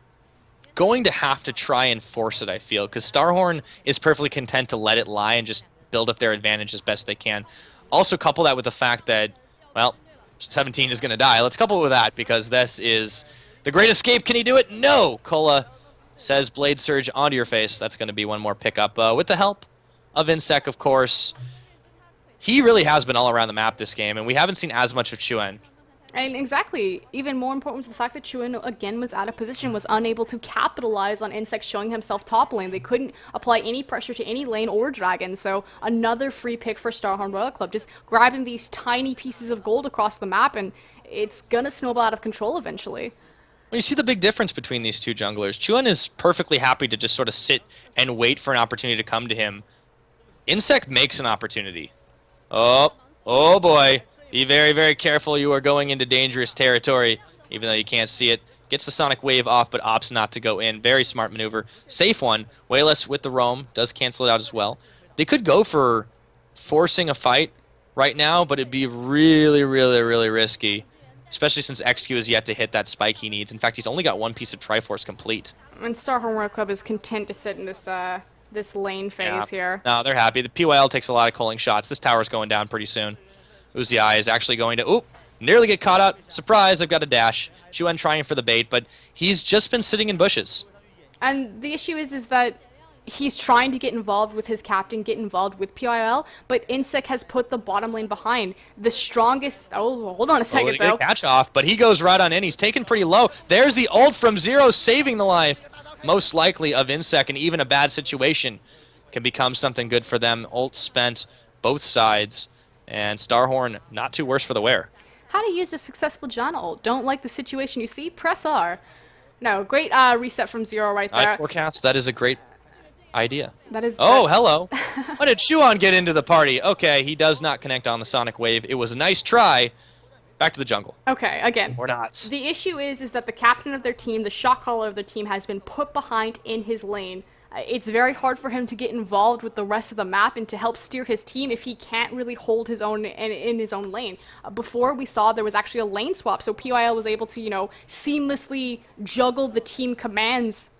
going to have to try and force it, I feel, because StarHorn is perfectly content to let it lie and just build up their advantage as best they can. Also couple that with the fact that, well, 17 is going to die. Let's couple it with that, because this is the great escape. Can he do it? No! Kola says Blade Surge onto your face. That's going to be one more pickup. With the help of Insec, of course. He really has been all around the map this game, and we haven't seen as much of Chuen. And exactly, even more important was the fact that Chuen again was out of position, was unable to capitalize on Insect showing himself top lane. They couldn't apply any pressure to any lane or dragon, so another free pick for StarHorn Royal Club, just grabbing these tiny pieces of gold across the map, and it's gonna snowball out of control eventually. Well, you see the big difference between these two junglers. Chuen is perfectly happy to just sort of sit and wait for an opportunity to come to him. Insect makes an opportunity. Oh boy. Be very, very careful. You are going into dangerous territory, even though you can't see it. Gets the Sonic Wave off, but opts not to go in. Very smart maneuver. Safe one. Wayless with the roam. Does cancel it out as well. They could go for forcing a fight right now, but it'd be really, really, really risky, especially since XQ is yet to hit that spike he needs. In fact, he's only got one piece of Triforce complete. And StarHorn Royal Club is content to sit in this lane phase here. No, they're happy. The PYL takes a lot of calling shots. This tower's going down pretty soon. Uzi is actually going to, nearly get caught out. Surprise, I've got a dash. Chuen trying for the bait, but he's just been sitting in bushes. And the issue is that he's trying to get involved with his captain, get involved with PIL, but Insec has put the bottom lane behind. The strongest, hold on a second though. Catch off, but he goes right on in. He's taken pretty low. There's the ult from Zero, saving the life, most likely, of Insec, and even a bad situation can become something good for them. Ult spent both sides. And StarHorn, not too worse for the wear. How to use a successful Janna ult. Don't like the situation you see? Press R. No, great reset from Zero right there. Forecast, that is a great idea. That is. Oh, hello. What did Chuan get into the party? Okay, he does not connect on the Sonic Wave. It was a nice try. Back to the jungle. Okay, again. Or not. The issue is that the captain of their team, the shot caller of their team, has been put behind in his lane. It's very hard for him to get involved with the rest of the map and to help steer his team if he can't really hold his own in his own lane. Before we saw there was actually a lane swap, so PYL was able to, seamlessly juggle the team commands.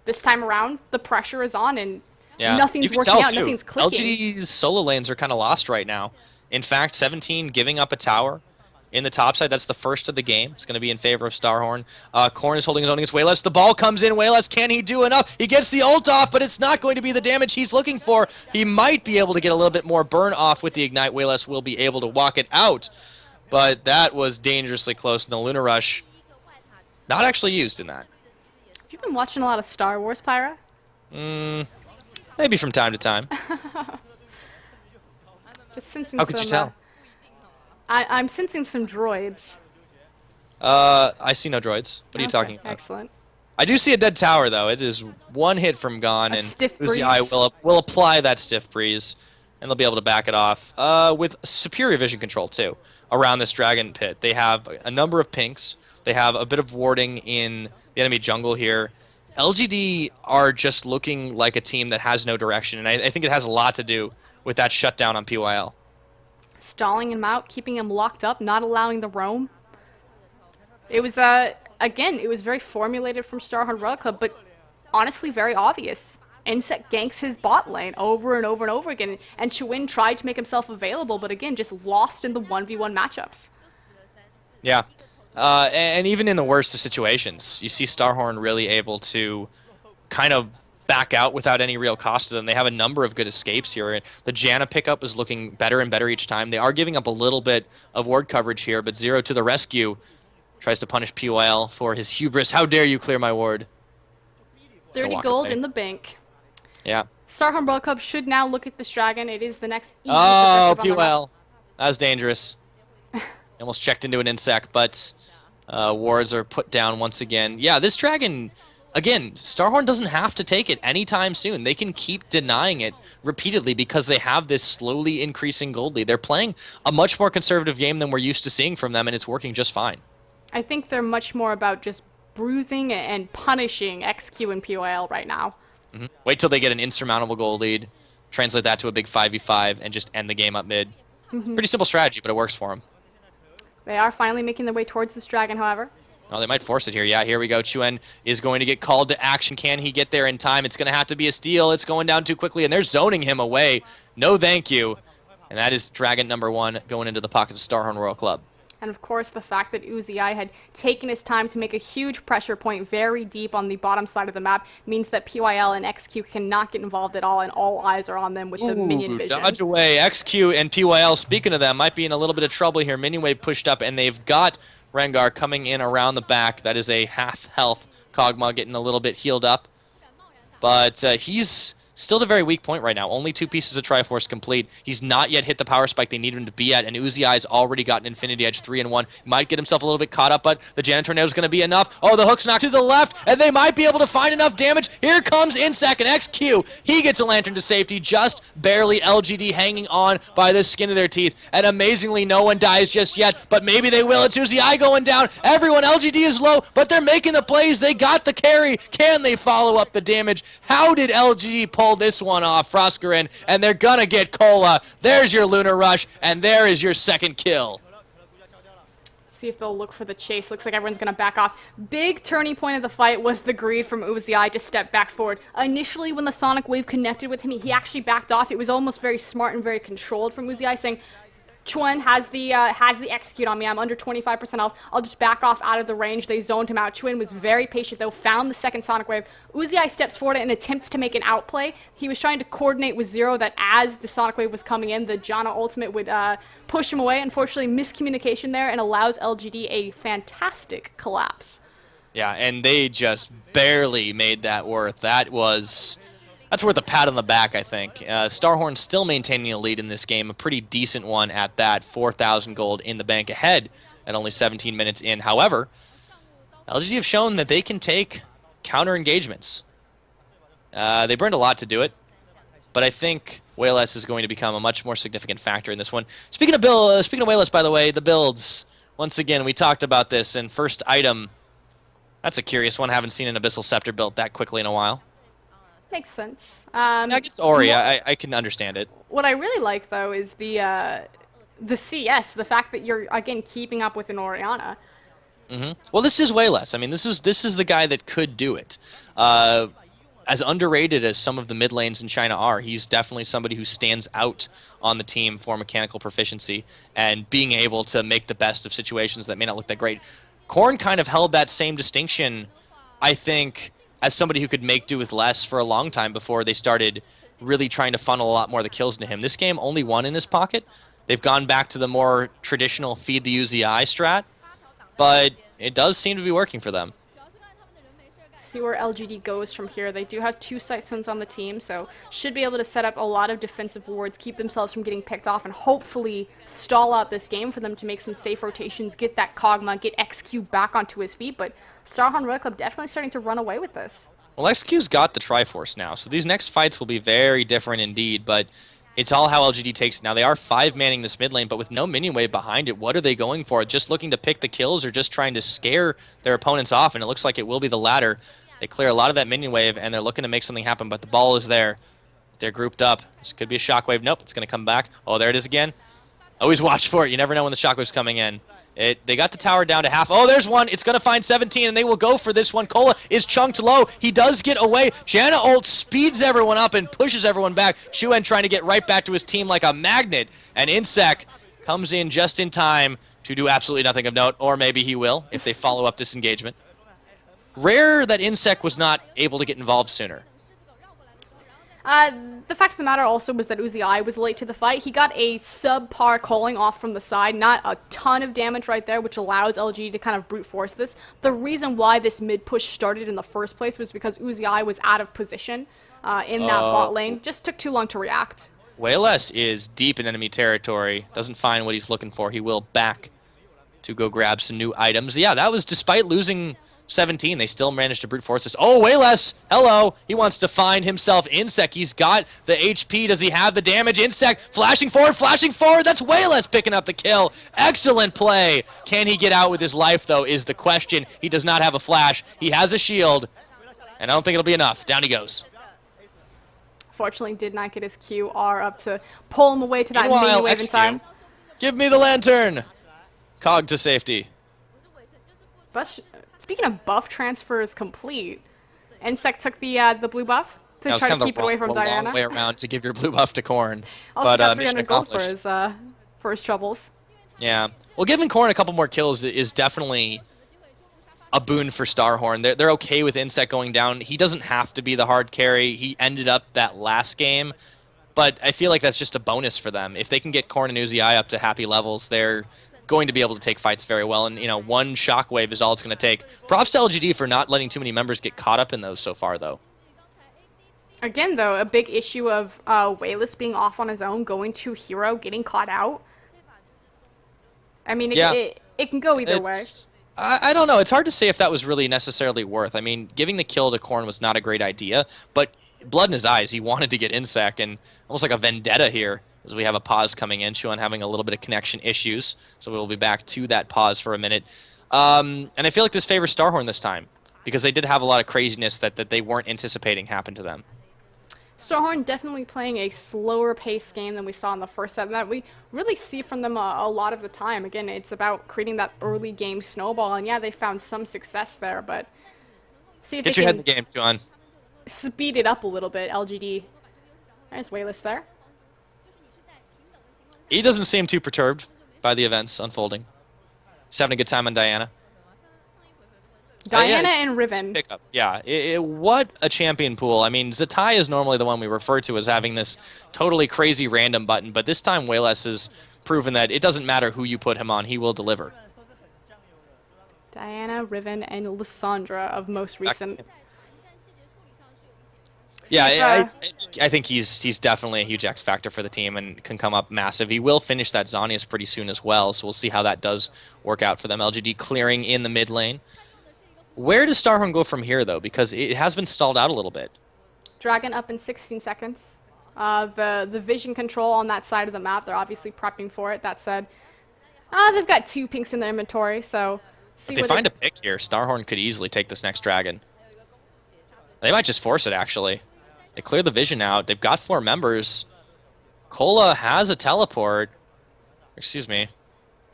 This time around, the pressure is on and nothing's working out, nothing's clicking. LGD's solo lanes are kind of lost right now. In fact, 17 giving up a tower in the top side. That's the first of the game. It's going to be in favor of StarHorn. Korn is holding his own against Wayless. The ball comes in. Wayless, can he do enough? He gets the ult off, but it's not going to be the damage he's looking for. He might be able to get a little bit more burn off with the Ignite. Wayless will be able to walk it out, but that was dangerously close. And the Lunar Rush, not actually used in that. Have you been watching a lot of Star Wars, Pyra? Maybe from time to time. Just sensing How could you tell? I'm sensing some droids. I see no droids. What are you talking about? Excellent. I do see a dead tower, though. It is one hit from gone, and stiff breeze. Uzi will apply that stiff breeze, and they'll be able to back it off with superior vision control, too, around this dragon pit. They have a number of pinks. They have a bit of warding in the enemy jungle here. LGD are just looking like a team that has no direction, and I think it has a lot to do with that shutdown on PYL. Stalling him out, keeping him locked up, not allowing the roam. It was, again, it was very formulated from StarHorn Royal Club, but honestly very obvious. Insect ganks his bot lane over and over and over again, and Chuen tried to make himself available, but again, just lost in the 1v1 matchups. Yeah, and even in the worst of situations, you see StarHorn really able to kind of back out without any real cost to them. They have a number of good escapes here. The Janna pickup is looking better and better each time. They are giving up a little bit of ward coverage here, but Zero to the rescue. Tries to punish PYL for his hubris. How dare you clear my ward? 30 gold in the bank. Yeah. StarHorn World Cup should now look at this dragon. It is the next easiest objective. Oh, PYL. That was dangerous. Almost checked into an insect, but wards are put down once again. Yeah, this dragon again, StarHorn doesn't have to take it anytime soon. They can keep denying it repeatedly because they have this slowly increasing gold lead. They're playing a much more conservative game than we're used to seeing from them, and it's working just fine. I think they're much more about just bruising and punishing XQ and PYL right now. Wait till they get an insurmountable gold lead, translate that to a big 5v5, and just end the game up mid. Pretty simple strategy, but it works for them. They are finally making their way towards this dragon, however. Oh, they might force it here. Yeah, here we go. Chuen is going to get called to action. Can he get there in time? It's going to have to be a steal. It's going down too quickly, and they're zoning him away. No thank you. And that is Dragon number 1 going into the pocket of StarHorn Royal Club. And of course, the fact that Uzi had taken his time to make a huge pressure point very deep on the bottom side of the map means that PYL and XQ cannot get involved at all, and all eyes are on them with the minion vision. Dodge away. XQ and PYL, speaking of them, might be in a little bit of trouble here. Minion wave pushed up, and they've got Rengar coming in around the back. That is a half health. Kog'Maw getting a little bit healed up. But he's still at a very weak point right now. Only 2 pieces of Triforce complete. He's not yet hit the power spike they need him to be at, and Uzi's already got an Infinity Edge 3-in-1. Might get himself a little bit caught up, but the Jana Tornado is going to be enough. Oh, the hook's knocked to the left, and they might be able to find enough damage. Here comes Insec and XQ. He gets a Lantern to safety, just barely. LGD hanging on by the skin of their teeth, and amazingly, no one dies just yet, but maybe they will. It's Uzi going down. Everyone, LGD is low, but they're making the plays. They got the carry. Can they follow up the damage? How did LGD pull this one off? Froskarin, and they're gonna get Cola. There's your Lunar Rush, and there is your second kill. See if they'll look for the chase. Looks like everyone's gonna back off. Big turning point of the fight was the greed from Uzi to step back forward. Initially, when the Sonic Wave connected with him, he actually backed off. It was almost very smart and very controlled from Uzi, saying, Chuen has the execute on me. I'm under 25% health. I'll just back off out of the range. They zoned him out. Chuen was very patient, though, found the second Sonic Wave. Uzi steps forward and attempts to make an outplay. He was trying to coordinate with Zero that as the Sonic Wave was coming in, the Janna ultimate would push him away. Unfortunately, miscommunication there, and allows LGD a fantastic collapse. Yeah, and they just barely made that worth. That's worth a pat on the back, I think. StarHorn still maintaining a lead in this game, a pretty decent one at that. 4,000 gold in the bank ahead at only 17 minutes in. However, LGD have shown that they can take counter engagements. They burned a lot to do it, but I think Wayless is going to become a much more significant factor in this one. Speaking of Wayless, by the way, the builds. Once again, we talked about this, and first item, that's a curious one. Haven't seen an Abyssal Scepter built that quickly in a while. Makes sense. I guess Ori, I can understand it. What I really like, though, is the CS, the fact that you're, again, keeping up with an Orianna. Well, this is Wayless. I mean, this is the guy that could do it. As underrated as some of the mid lanes in China are, he's definitely somebody who stands out on the team for mechanical proficiency and being able to make the best of situations that may not look that great. Korn kind of held that same distinction, I think, as somebody who could make do with less for a long time before they started really trying to funnel a lot more of the kills into him. This game, only 1 in his pocket. They've gone back to the more traditional feed the Uzi strat, but it does seem to be working for them. See where LGD goes from here. They do have 2 sight zones on the team, so should be able to set up a lot of defensive wards, keep themselves from getting picked off, and hopefully stall out this game for them to make some safe rotations, get that Kog'Maw, get XQ back onto his feet, but StarHorn Royal Club definitely starting to run away with this. Well, XQ's got the Triforce now, so these next fights will be very different indeed, but it's all how LGD takes it. Now, they are 5-manning this mid lane, but with no minion wave behind it, what are they going for? Just looking to pick the kills or just trying to scare their opponents off, and it looks like it will be the latter. They clear a lot of that minion wave, and they're looking to make something happen, but the ball is there. They're grouped up. This could be a shockwave. Nope, it's going to come back. Oh, there it is again. Always watch for it. You never know when the shockwave's coming in. They got the tower down to half. Oh, there's one. It's going to find 17, and they will go for this one. Cola is chunked low. He does get away. Janna ult speeds everyone up and pushes everyone back. Chuen trying to get right back to his team like a magnet, and Insec comes in just in time to do absolutely nothing of note, or maybe he will if they follow up this engagement. Rare that Insec was not able to get involved sooner. The fact of the matter also was that Uzi was late to the fight. He got a subpar calling off from the side, not a ton of damage right there, which allows LG to kind of brute force this. The reason why this mid push started in the first place was because Uzi was out of position in that bot lane. Just took too long to react. Wayless is deep in enemy territory, doesn't find what he's looking for. He will back to go grab some new items. Yeah, that was despite losing 17. They still managed to brute force this. Oh, way less. Hello. He wants to find himself Insect. He's got the HP. Does he have the damage? Insect flashing forward, flashing forward. That's way less picking up the kill. Excellent play. Can he get out with his life, though, is the question. He does not have a flash. He has a shield, and I don't think it'll be enough. Down he goes. Fortunately, did not get his QR up to pull him away to that Meanwhile, mini wave in XQ, time. give me the lantern. Cog to safety. But speaking of buff transfers complete, Insect took the blue buff to try to keep it away from Diana. Long way around to give your blue buff to Corn. Also but got mission 300 gold accomplished. for his troubles. Yeah. Well, giving Corn a couple more kills is definitely a boon for StarHorn. They're okay with Insect going down. He doesn't have to be the hard carry. He ended up that last game, but I feel like that's just a bonus for them. If they can get Corn and Uzi up to happy levels, they're going to be able to take fights very well, and one shockwave is all it's going to take. Props to LGD for not letting too many members get caught up in those so far, though. Again, though, a big issue of Wayless being off on his own, going to hero, getting caught out. I mean, it can go either way. I don't know. It's hard to say if that was really necessarily worth. I mean, giving the kill to Corn was not a great idea, but blood in his eyes. He wanted to get Insect, and almost like a vendetta here, as we have a pause coming in. Shuan having a little bit of connection issues, so we'll be back to that pause for a minute. And I feel like this favors StarHorn this time, because they did have a lot of craziness that they weren't anticipating happen to them. StarHorn definitely playing a slower paced game than we saw in the first set, and that we really see from them a lot of the time. Again, it's about creating that early game snowball, and yeah, they found some success there, but see if Get they your head can in the game, Shuan. speed it up a little bit. LGD. There's Wayless there. He doesn't seem too perturbed by the events unfolding. He's having a good time on Diana. Diana and Riven. Pick up. Yeah, what a champion pool. I mean, Zatai is normally the one we refer to as having this totally crazy random button, but this time Wayless has proven that it doesn't matter who you put him on, he will deliver. Diana, Riven, and Lissandra of most recent. Yeah, I think he's definitely a huge X factor for the team and can come up massive. He will finish that Zhonya's pretty soon as well, so we'll see how that does work out for them. LGD clearing in the mid lane. Where does StarHorn go from here, though? Because it has been stalled out a little bit. Dragon up in 16 seconds. The vision control on that side of the map, they're obviously prepping for it. That said, they've got 2 pinks in their inventory, so see if they find a pick here, StarHorn could easily take this next Dragon. They might just force it, actually. They clear the vision out. They've got 4 members. Cola has a teleport. Excuse me.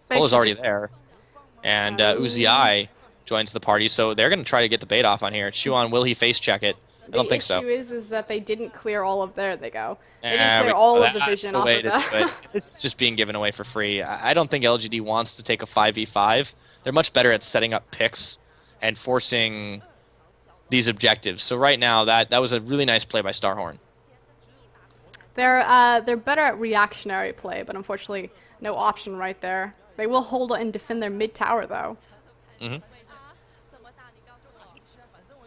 Cola's already there. And Uzi joins the party, so they're going to try to get the bait off on here. Shuan, will he face check it? I don't think so. The issue is that they didn't clear all of... There they go. They didn't clear all of the vision off of that. It's just being given away for free. I don't think LGD wants to take a 5v5. They're much better at setting up picks and forcing these objectives. So right now, that was a really nice play by StarHorn. They're better at reactionary play, but unfortunately, no option right there. They will hold and defend their mid tower, though. Mm-hmm.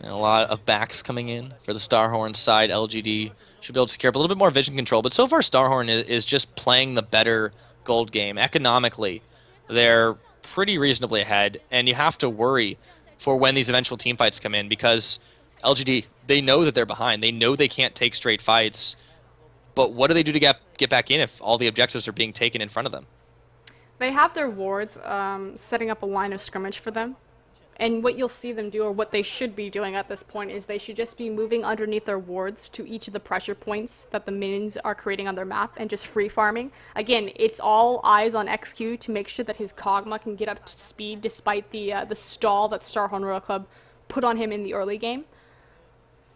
And a lot of backs coming in for the StarHorn side. LGD should be able to secure up a little bit more vision control, but so far StarHorn is just playing the better gold game. Economically, they're pretty reasonably ahead, and you have to worry for when these eventual team fights come in, because LGD, they know that they're behind. They know they can't take straight fights, but what do they do to get back in if all the objectives are being taken in front of them? They have their wards setting up a line of scrimmage for them. And what you'll see them do, or what they should be doing at this point, is they should just be moving underneath their wards to each of the pressure points that the minions are creating on their map and just free farming. Again, it's all eyes on XQ to make sure that his Kog'Maw can get up to speed despite the stall that StarHorn Royal Club put on him in the early game.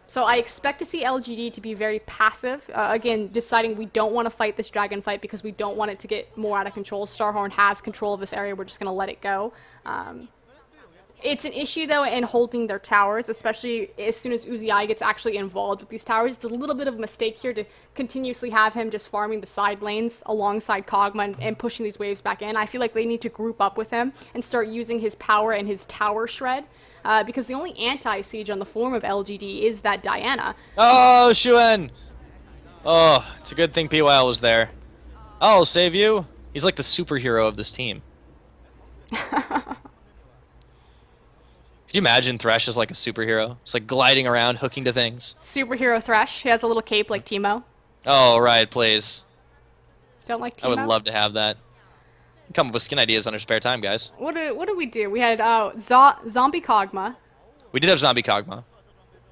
So I expect to see LGD to be very passive, again, deciding we don't want to fight this dragon fight because we don't want it to get more out of control. StarHorn has control of this area, we're just going to let it go. It's an issue, though, in holding their towers, especially as soon as Uzi gets actually involved with these towers. It's a little bit of a mistake here to continuously have him just farming the side lanes alongside Kog'Maw and pushing these waves back in. I feel like they need to group up with him and start using his power and his tower shred, because the only anti-siege on the form of LGD is that Diana. Oh, Shuan! Oh, it's a good thing PYL was there. I'll save you. He's like the superhero of this team. you imagine Thresh as like a superhero? It's like gliding around, hooking to things. Superhero Thresh. He has a little cape like Teemo. Oh, right, please. Don't like Teemo? I would love to have that. Come up with skin ideas on our spare time, guys. What did we do? We had Zombie Kog'Maw. We did have Zombie Kog'Maw.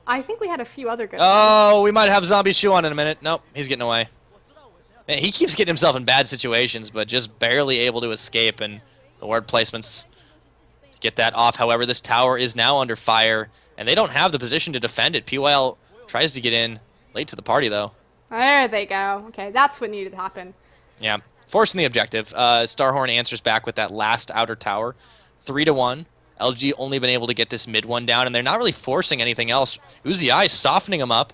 I think we had a few other good ones. Oh, we might have Zombie Shuan in a minute. Nope, he's getting away. Man, he keeps getting himself in bad situations, but just barely able to escape, and the ward placements get that off. However, this tower is now under fire, and they don't have the position to defend it. PYL tries to get in late to the party, though. There they go. Okay, that's what needed to happen. Yeah, forcing the objective. StarHorn answers back with that last outer tower. 3-1. LG only been able to get this mid one down, and they're not really forcing anything else. Uzi softening them up.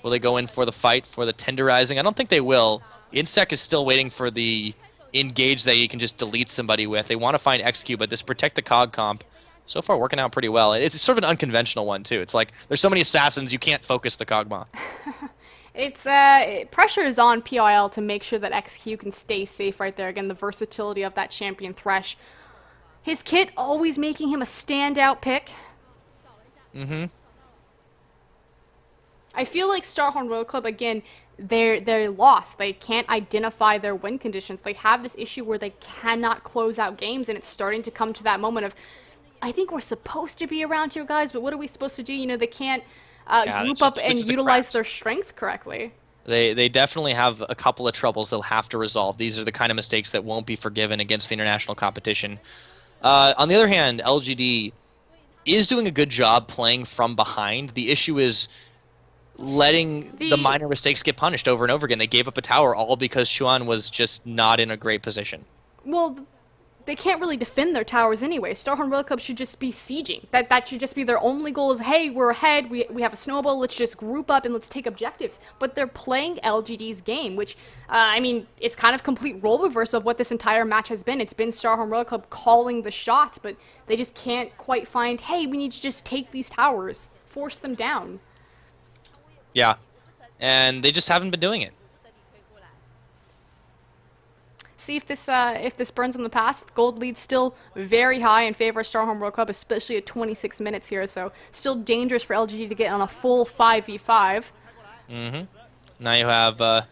Will they go in for the fight, for the tenderizing? I don't think they will. Insec is still waiting for the engage that you can just delete somebody with. They want to find XQ, but this protect the cog comp, so far working out pretty well. It's sort of an unconventional one, too. It's like there's so many assassins, you can't focus the Kog'Maw. It's pressure is on PIL to make sure that XQ can stay safe right there. Again, the versatility of that champion Thresh. His kit always making him a standout pick. Mm-hmm. I feel like StarHorn Royal Club, again, they're lost. They can't identify their win conditions. They have this issue where they cannot close out games, and it's starting to come to that moment of, I think we're supposed to be around here, guys, but what are we supposed to do? You know, they can't group up and utilize their strength correctly. They definitely have a couple of troubles they'll have to resolve. These are the kind of mistakes that won't be forgiven against the international competition. On the other hand, LGD is doing a good job playing from behind. The issue is letting the minor mistakes get punished over and over again. They gave up a tower all because Xuan was just not in a great position. Well, they can't really defend their towers anyway. StarHorn Royal Club should just be sieging. That should just be their only goal is, hey, we're ahead, we have a snowball, let's just group up and let's take objectives. But they're playing LGD's game, which, I mean, it's kind of complete role reverse of what this entire match has been. It's been StarHorn Royal Club calling the shots, but they just can't quite find, hey, we need to just take these towers, force them down. Yeah, and they just haven't been doing it. See if this burns in the past. Gold lead still very high in favor of StarHorn World Club, especially at 26 minutes here, so still dangerous for LGD to get on a full 5v5. Mm-hmm. Now you have a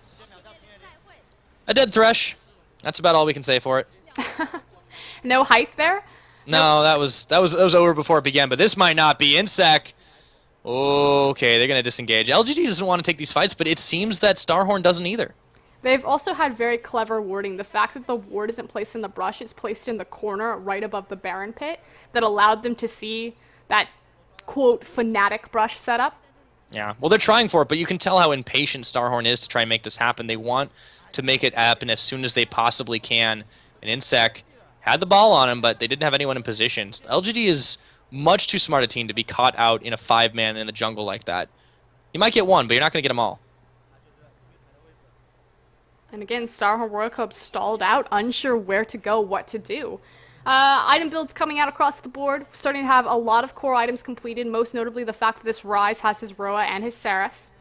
dead Thresh. That's about all we can say for it. No hype there? No, that was over before it began, but this might not be. Insec. Okay, they're going to disengage. LGD doesn't want to take these fights, but it seems that StarHorn doesn't either. They've also had very clever warding. The fact that the ward isn't placed in the brush, it's placed in the corner right above the Baron pit that allowed them to see that, quote, fanatic brush setup. Yeah, well, they're trying for it, but you can tell how impatient StarHorn is to try and make this happen. They want to make it happen as soon as they possibly can. And Insec had the ball on him, but they didn't have anyone in position. LGD is much too smart a team to be caught out in a 5-man in the jungle like that. You might get one, but you're not going to get them all. And again, StarHorn Royal Club stalled out, unsure where to go, what to do. Item builds coming out across the board, starting to have a lot of core items completed, most notably the fact that this Ryze has his Roa and his Saris.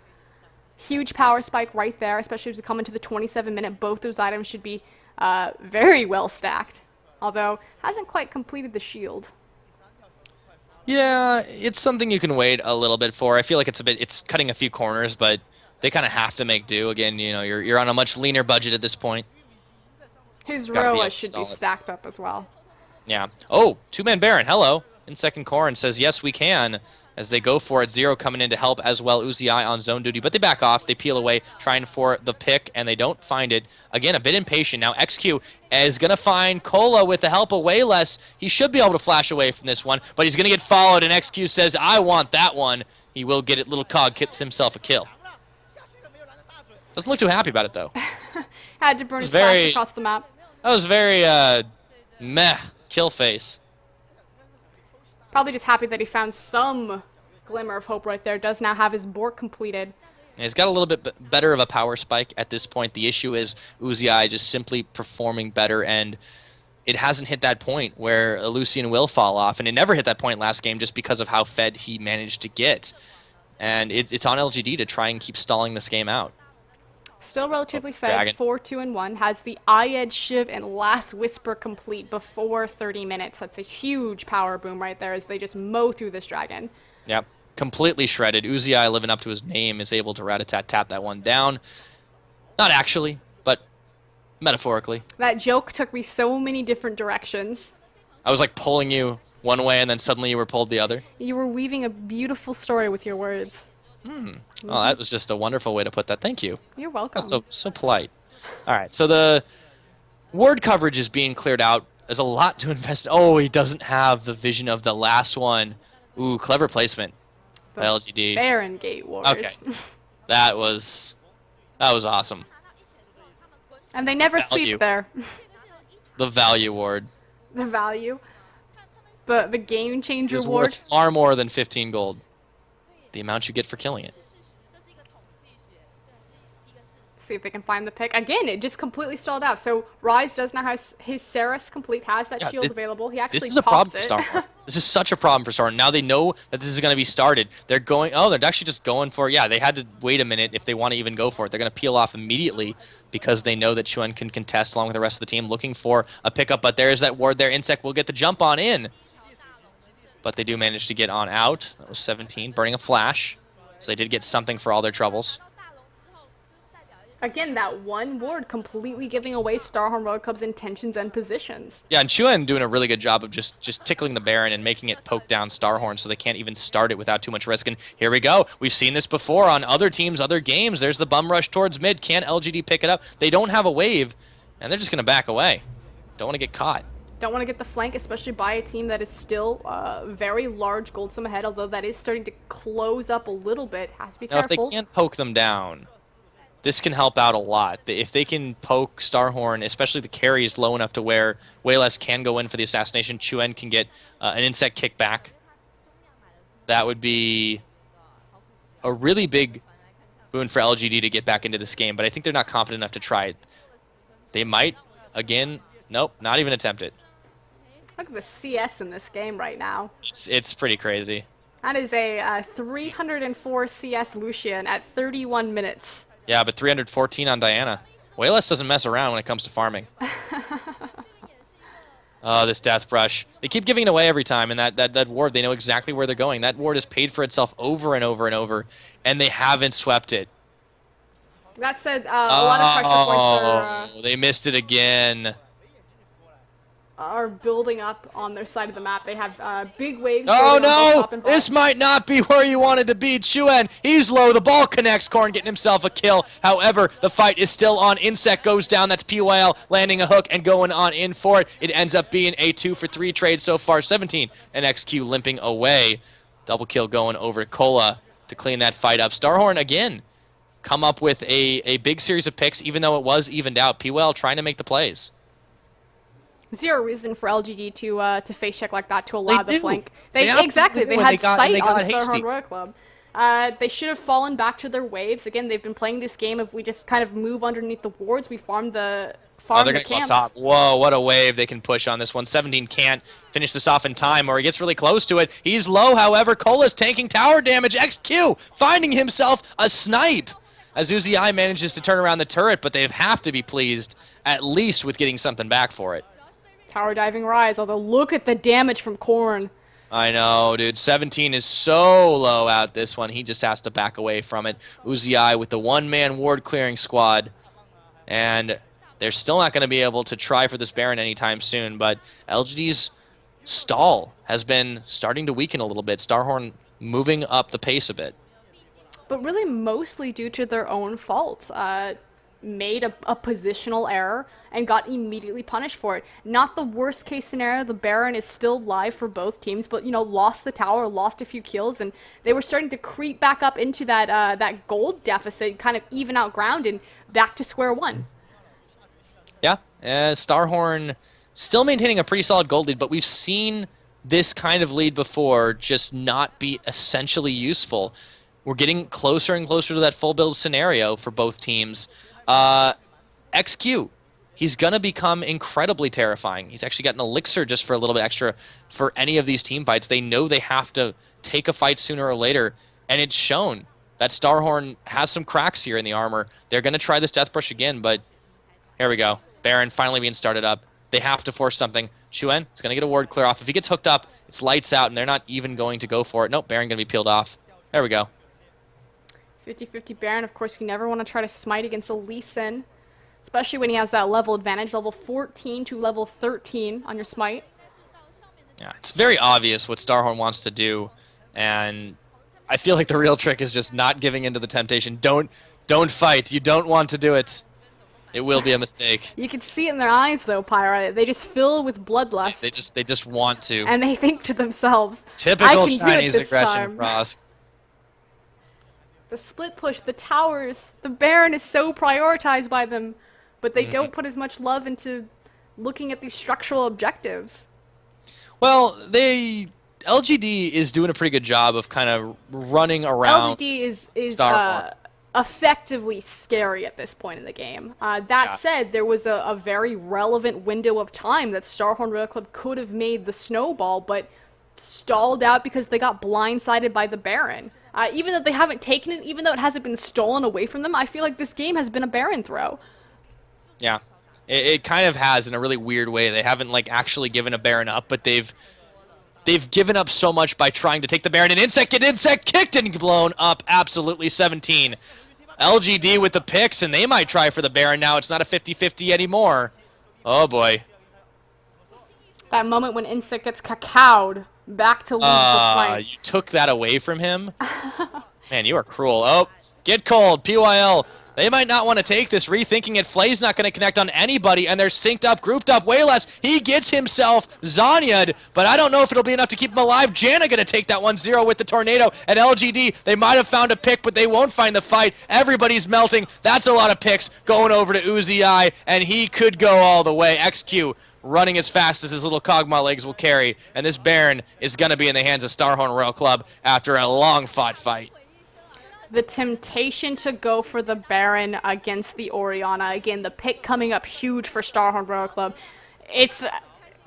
Huge power spike right there, especially as we come into the 27-minute. Both those items should be very well stacked, although hasn't quite completed the shield. Yeah, it's something you can wait a little bit for. I feel like it's cutting a few corners, but they kind of have to make do. Again, you know, you're on a much leaner budget at this point. His Roa should be stacked up as well. Yeah. Oh, 2-man Baron. Hello. In second core and says, yes, we can. As they go for it, Zero coming in to help as well. Uzi on zone duty, but they back off. They peel away, trying for the pick, and they don't find it. Again, a bit impatient. Now XQ is going to find Cola with the help of Wayless. He should be able to flash away from this one, but he's going to get followed, and XQ says, I want that one. He will get it. Little Cog gets himself a kill. Doesn't look too happy about it, though. Had to burn his flash across the map. That was very, meh, kill face. Probably just happy that he found some glimmer of hope right there. Does now have his Bork completed. And he's got a little bit better of a power spike at this point. The issue is Uzi just simply performing better, and it hasn't hit that point where Lucian will fall off, and it never hit that point last game just because of how fed he managed to get. And it's on LGD to try and keep stalling this game out. Still relatively fed, Dragon. 4-2-1, has the Eye Edge Shiv and Last Whisper complete before 30 minutes. That's a huge power boom right there as they just mow through this dragon. Yep, completely shredded. Uzi, living up to his name, is able to rat-a-tat-tat that one down. Not actually, but metaphorically. That joke took me so many different directions. I was like pulling you one way and then suddenly you were pulled the other. You were weaving a beautiful story with your words. Oh, that was just a wonderful way to put that. Thank you. You're welcome. So polite. All right, so the ward coverage is being cleared out. There's a lot to invest. Oh, he doesn't have the vision of the last one. Ooh, clever placement by LGD. Baron Gate Ward. Okay, that was awesome. And they never Value. sleep there. The value ward The value. The game changer is ward. worth far more than 15 gold. The amount you get for killing it. See if they can find the pick. Again, it just completely stalled out. So Rise does now have his Saris complete, has that shield available. He actually This is a popped problem for it. StarHorn. This is such a problem for StarHorn. Now they know that this is going to be started. They're going, oh, they're actually just going for, yeah, they had to wait a minute if they want to even go for it. They're going to peel off immediately because they know that Chuan can contest along with the rest of the team looking for a pickup. But there's that ward there. Insect will get the jump on in. But they do manage to get on out. That was 17, burning a flash. So they did get something for all their troubles. Again, that one ward completely giving away StarHorn Royal Club's intentions and positions. Yeah, and Chuan doing a really good job of just tickling the Baron and making it poke down StarHorn so they can't even start it without too much risk. And here we go. We've seen this before on other teams, other games. There's the bum rush towards mid. Can LGD pick it up? They don't have a wave, and they're just going to back away. Don't want to get caught. Don't want to get the flank, especially by a team that is still very large gold sum ahead, although that is starting to close up a little bit. Has to be Now, careful. if they can't poke them down, this can help out a lot. If they can poke StarHorn, especially the carry is low enough to where Wayless can go in for the assassination, Chuan can get an insect kickback. That would be a really big boon for LGD to get back into this game, but I think they're not confident enough to try it. They might, again, nope, not even attempt it. Look at the CS in this game right now. It's pretty crazy. That is a 304 CS Lucian at 31 minutes. Yeah, but 314 on Diana. Wayless doesn't mess around when it comes to farming. Oh, this Death Brush. They keep giving it away every time, and that ward, they know exactly where they're going. That ward has paid for itself over and over and over, and they haven't swept it. That said, a lot of pressure points they missed it again. are building up on their side of the map. They have big waves. Oh building on both top no! and bottom. This might not be where you wanted to be. Chuan, he's low. The ball connects. Korn getting himself a kill. However, the fight is still on. Insect goes down. That's PYL landing a hook and going on in for it. It ends up being a 2-for-3 trade so far. 17 and XQ limping away. Double kill going over to Cola to clean that fight up. StarHorn again come up with a big series of picks, even though it was evened out. PYL trying to make the plays. Zero reason for LGD to face check like that to allow the flank. They Exactly. They do, had and sight they on got StarHorn hasty. Royal Club. They should have fallen back to their waves. Again, they've been playing this game of we just kind of move underneath the wards. We farm the They're the going to go up camps. top. Whoa, what a wave they can push on this one. 17 can't finish this off in time, or he gets really close to it. He's low, however. Cola's tanking tower damage. XQ finding himself a snipe as Uzi manages to turn around the turret, but they have to be pleased at least with getting something back for it. Tower diving Rise, although look at the damage from Korn. I know, dude. 17 is so low out this one. He just has to back away from it. Uzi with the one-man ward clearing squad. And they're still not going to be able to try for this Baron anytime soon, but LGD's stall has been starting to weaken a little bit. StarHorn moving up the pace a bit. But really mostly due to their own fault. Made a positional error and got immediately punished for it. Not the worst case scenario. The Baron is still live for both teams, but you know, lost the tower, lost a few kills, and they were starting to creep back up into that that gold deficit, kind of even out ground and back to square one. Yeah, StarHorn still maintaining a pretty solid gold lead, but we've seen this kind of lead before just not be essentially useful. We're getting closer and closer to that full build scenario for both teams. XQ, he's going to become incredibly terrifying. He's actually got an elixir just for a little bit extra for any of these team fights. They know they have to take a fight sooner or later, and it's shown. that StarHorn has some cracks here in the armor. They're going to try this Death Brush again, but here we go. Baron finally being started up. They have to force something. Xuen is going to get a ward clear off. If he gets hooked up, it's lights out, and they're not even going to go for it. Nope, Baron going to be peeled off. There we go. 50-50 Baron, of course, you never want to try to smite against a Lee Sin, especially when he has that level advantage, level 14 to level 13 on your smite. Yeah, it's very obvious what StarHorn wants to do, and I feel like the real trick is just not giving into the temptation. Don't fight. You don't want to do it. It will be a mistake. You can see it in their eyes, though, Pyra. They just fill with bloodlust. They just want to. And they think to themselves, typical I can Chinese do it this aggression, time. Frost. The split push, the towers, the Baron is so prioritized by them, but they don't put as much love into looking at these structural objectives. Well, LGD is doing a pretty good job of kind of running around. LGD is StarHorn. Effectively scary at this point in the game. That said, there was a very relevant window of time that StarHorn Royal Club could have made the snowball, but stalled out because they got blindsided by the Baron. Even though they haven't taken it, even though it hasn't been stolen away from them, I feel like this game has been a Baron throw. Yeah, it kind of has in a really weird way. They haven't like actually given a Baron up, but they've given up so much by trying to take the Baron, and Insect kicked and blown up. Absolutely 17. LGD with the picks, and they might try for the Baron now. It's not a 50-50 anymore. Oh boy. That moment when Insect gets cacaoed back to lose the fight. You took that away from him? Man, you are cruel. Oh, get cold. PYL. They might not want to take this. Rethinking it. Flay's not going to connect on anybody, and they're synced up, grouped up. Wayless, he gets himself Zanya'd, but I don't know if it'll be enough to keep him alive. Janna going to take that 1-0 with the tornado. And LGD, they might have found a pick, but they won't find the fight. Everybody's melting. That's a lot of picks going over to Uzi, and he could go all the way. XQ running as fast as his little Kog'Maw legs will carry, and this Baron is going to be in the hands of StarHorn Royal Club after a long-fought fight. The temptation to go for the Baron against the Orianna. Again, the pick coming up huge for StarHorn Royal Club. It's...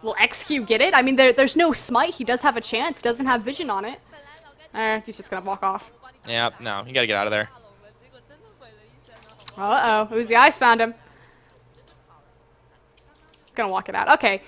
Will XQ get it? I mean, there's no smite. He does have a chance. Doesn't have vision on it. He's just going to walk off. Yeah, no, you got to get out of there. Uh-oh. Uzi Eyes found him. Gonna walk it out. Okay.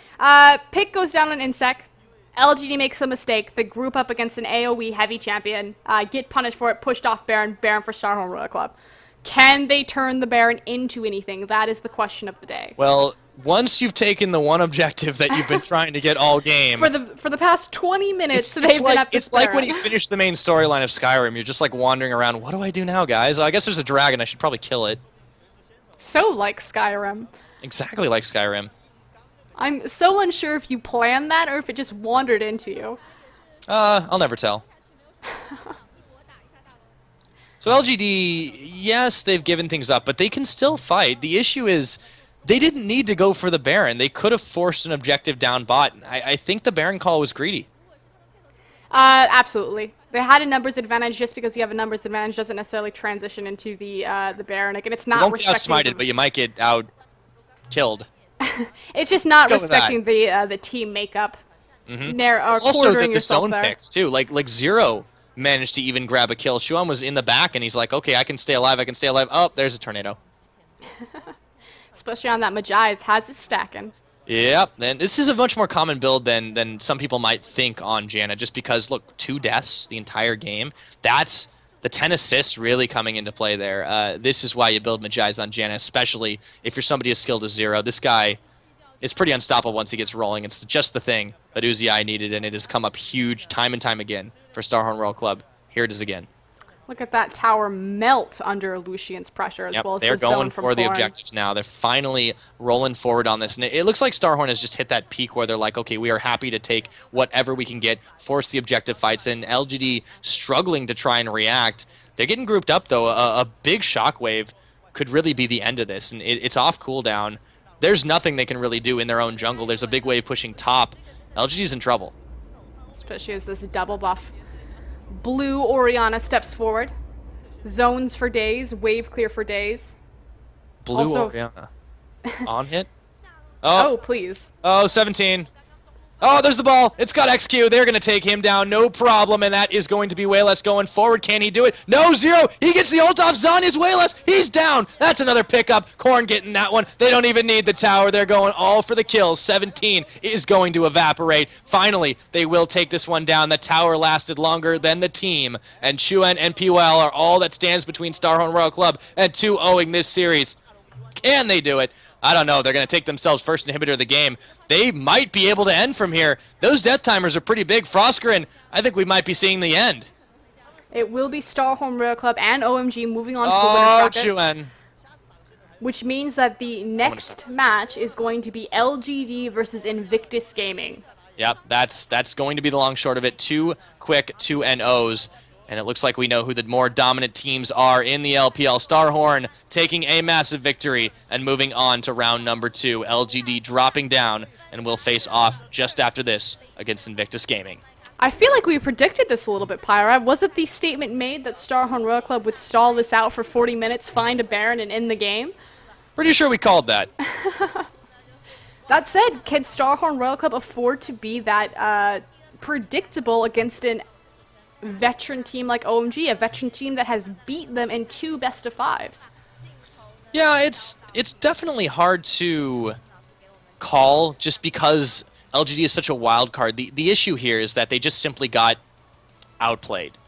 Pick goes down on Insect. LGD makes a mistake. They group up against an AoE heavy champion. Get punished for it. Pushed off Baron. Baron for StarHorn Royal Club. Can they turn the Baron into anything? That is the question of the day. Well, once you've taken the one objective that you've been trying to get all game... For the past 20 minutes, they've been at this It's like when you finish the main storyline of Skyrim. You're just like wandering around. What do I do now, guys? I guess there's a dragon. I should probably kill it. So like Skyrim. Exactly like Skyrim. I'm so unsure if you planned that or if it just wandered into you. I'll never tell. So LGD, yes, they've given things up, but they can still fight. The issue is they didn't need to go for the Baron. They could have forced an objective down bot. I think the Baron call was greedy. Absolutely. They had a numbers advantage. Just because you have a numbers advantage doesn't necessarily transition into the Baron. Again, it's not you won't respecting... get out-smited, but you might get out-killed. It's just not respecting the team makeup. Also, the zone there. picks, too. Like Zero managed to even grab a kill. Xuan was in the back, and he's like, okay, I can stay alive, I can stay alive. Oh, there's a tornado. Especially on that Majai's, has it stacking. Yep, and this is a much more common build than some people might think on Janna, just because, look, 2 deaths the entire game. That's the 10 assists really coming into play there. This is why you build Majai's on Janna, especially if you're somebody as skilled as Zero. This guy is pretty unstoppable once he gets rolling. It's just the thing that Uzi needed, and it has come up huge time and time again for StarHorn Royal Club. Here it is again. Look at that tower melt under Lucian's pressure, as well as they're the zone going from for the Thorin. objectives now. They're finally rolling forward on this. And it looks like StarHorn has just hit that peak where they're like, okay, we are happy to take whatever we can get, force the objective fights, and LGD struggling to try and react. They're getting grouped up, though. A big shockwave could really be the end of this, and it's off cooldown. There's nothing they can really do in their own jungle. There's a big wave pushing top. LGD's in trouble. Especially as this double buff. Blue Orianna steps forward. Zones for days. Wave clear for days. Blue Also, Orianna. On hit? Oh, please. Oh, 17. Oh, there's the ball. It's got XQ. They're going to take him down. No problem. And that is going to be Wayless going forward. Can he do it? No, Zero. He gets the ult off Zanya's Wayless. He's down. That's another pickup. Korn getting that one. They don't even need the tower. They're going all for the kills. 17 is going to evaporate. Finally, they will take this one down. The tower lasted longer than the team. And Chuen and PYL are all that stands between StarHorn Royal Club and 2-0ing this series. Can they do it? I don't know. They're going to take themselves first inhibitor of the game. They might be able to end from here. Those death timers are pretty big. Frostgrin, I think we might be seeing the end. It will be StarHorn Royal Club and OMG moving on to the winners bracket. Which means that the next match is going to be LGD versus Invictus Gaming. Yep, that's going to be the long short of it. 2 quick 2-0s. And it looks like we know who the more dominant teams are in the LPL. StarHorn taking a massive victory and moving on to round number 2. LGD dropping down and will face off just after this against Invictus Gaming. I feel like we predicted this a little bit, Pyra. Wasn't the statement made that StarHorn Royal Club would stall this out for 40 minutes, find a Baron, and end the game? Pretty sure we called that. That said, can StarHorn Royal Club afford to be that predictable against an veteran team like OMG, a veteran team that has beat them in 2 best-of-5s? Yeah, it's definitely hard to call just because LGD is such a wild card. The issue here is that they just simply got outplayed.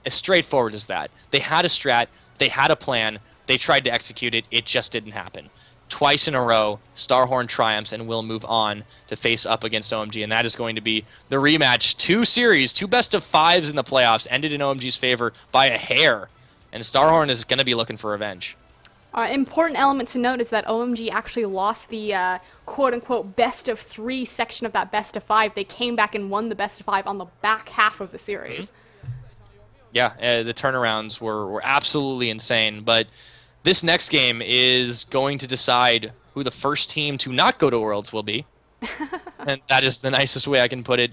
As straightforward as that. They had a strat, they had a plan, they tried to execute it, it just didn't happen. Twice in a row, StarHorn triumphs and will move on to face up against OMG, and that is going to be the rematch. 2 series, 2 best-of-5s in the playoffs, ended in OMG's favor by a hair, and StarHorn is going to be looking for revenge. Important element to note is that OMG actually lost the quote-unquote best-of-3 section of that best-of-5. They came back and won the best-of-5 on the back half of the series. Yeah, the turnarounds were absolutely insane, but this next game is going to decide who the first team to not go to Worlds will be. And that is the nicest way I can put it.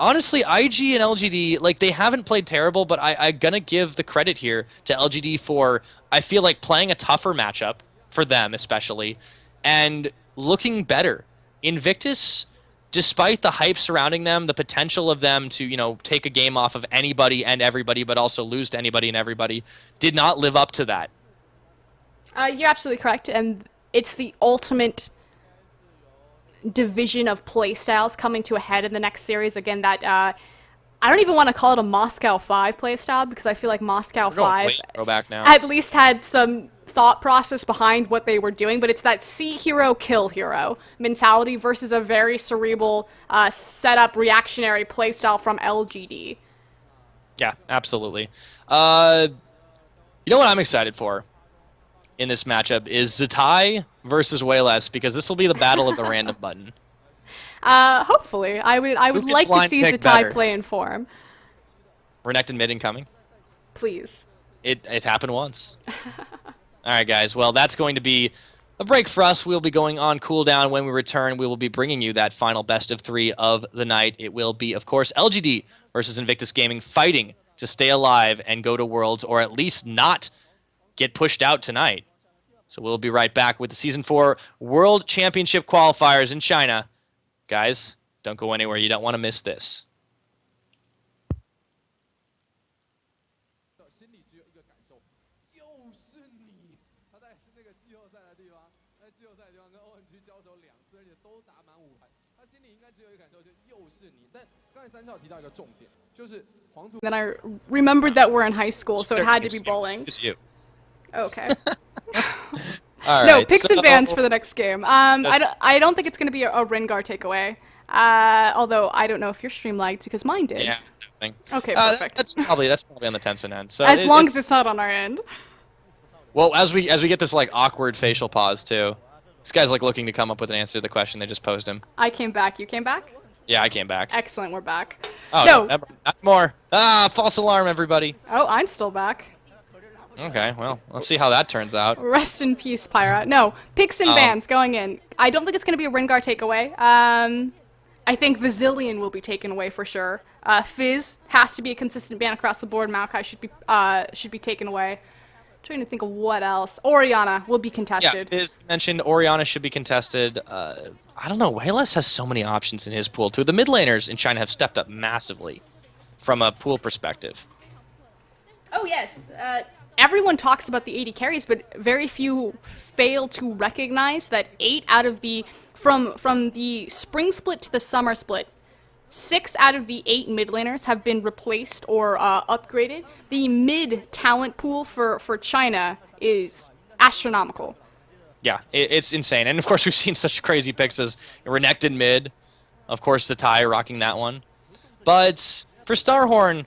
Honestly, IG and LGD, like, they haven't played terrible, but I'm going to give the credit here to LGD for, I feel like, playing a tougher matchup, for them especially, and looking better. Invictus, despite the hype surrounding them, the potential of them to, you know, take a game off of anybody and everybody, but also lose to anybody and everybody, did not live up to that. You're absolutely correct, and it's the ultimate division of playstyles coming to a head in the next series. Again, that I don't even want to call it a Moscow 5 playstyle, because I feel like Moscow 5 throwback now. At least had some thought process behind what they were doing, but it's that see hero, kill hero mentality versus a very cerebral setup reactionary playstyle from LGD. Yeah, absolutely. You know what I'm excited for in this matchup is Zatai versus Wayless, because this will be the battle of the random button. Hopefully. I would like to see Zatai play in form. Renekton mid incoming. Please. It happened once. Alright guys, well that's going to be a break for us. We'll be going on cooldown. When we return, we will be bringing you that final best of 3 of the night. It will be, of course, LGD versus Invictus Gaming, fighting to stay alive and go to Worlds, or at least not get pushed out tonight. So we'll be right back with the Season 4 World Championship Qualifiers in China. Guys, don't go anywhere. You don't want to miss this. Then I remembered that we're in high school, so it had to be bowling. It's you. Okay. All no, right, picks and bans for the next game. I don't think it's going to be a Rengar takeaway. Although I don't know if your stream lagged, because mine did. Yeah. Okay, perfect. That's probably on the Tencent end. So as long as it's not on our end. Well, as we get this like awkward facial pause too. This guy's like looking to come up with an answer to the question they just posed him. I came back. You came back? Yeah, I came back. Excellent, we're back. Oh, no. Not more. False alarm, everybody. Oh, I'm still back. Okay, well, let's see how that turns out. Rest in peace, Pyra. No, picks and bans going in. I don't think it's going to be a Rengar takeaway. I think the Zillion will be taken away for sure. Fizz has to be a consistent ban across the board. Maokai should be taken away. Trying to think of what else. Oriana will be contested. Yeah, as mentioned, Oriana should be contested. I don't know. Wayless has so many options in his pool, too. The mid laners in China have stepped up massively from a pool perspective. Oh, yes. Everyone talks about the 80 carries, but very few fail to recognize that 8 out of the... From the spring split to the summer split, 6 out of the 8 mid laners have been replaced or upgraded. The mid talent pool for China is astronomical. Yeah, it's insane. And of course, we've seen such crazy picks as Renekton mid. Of course, Zatai rocking that one. But for StarHorn,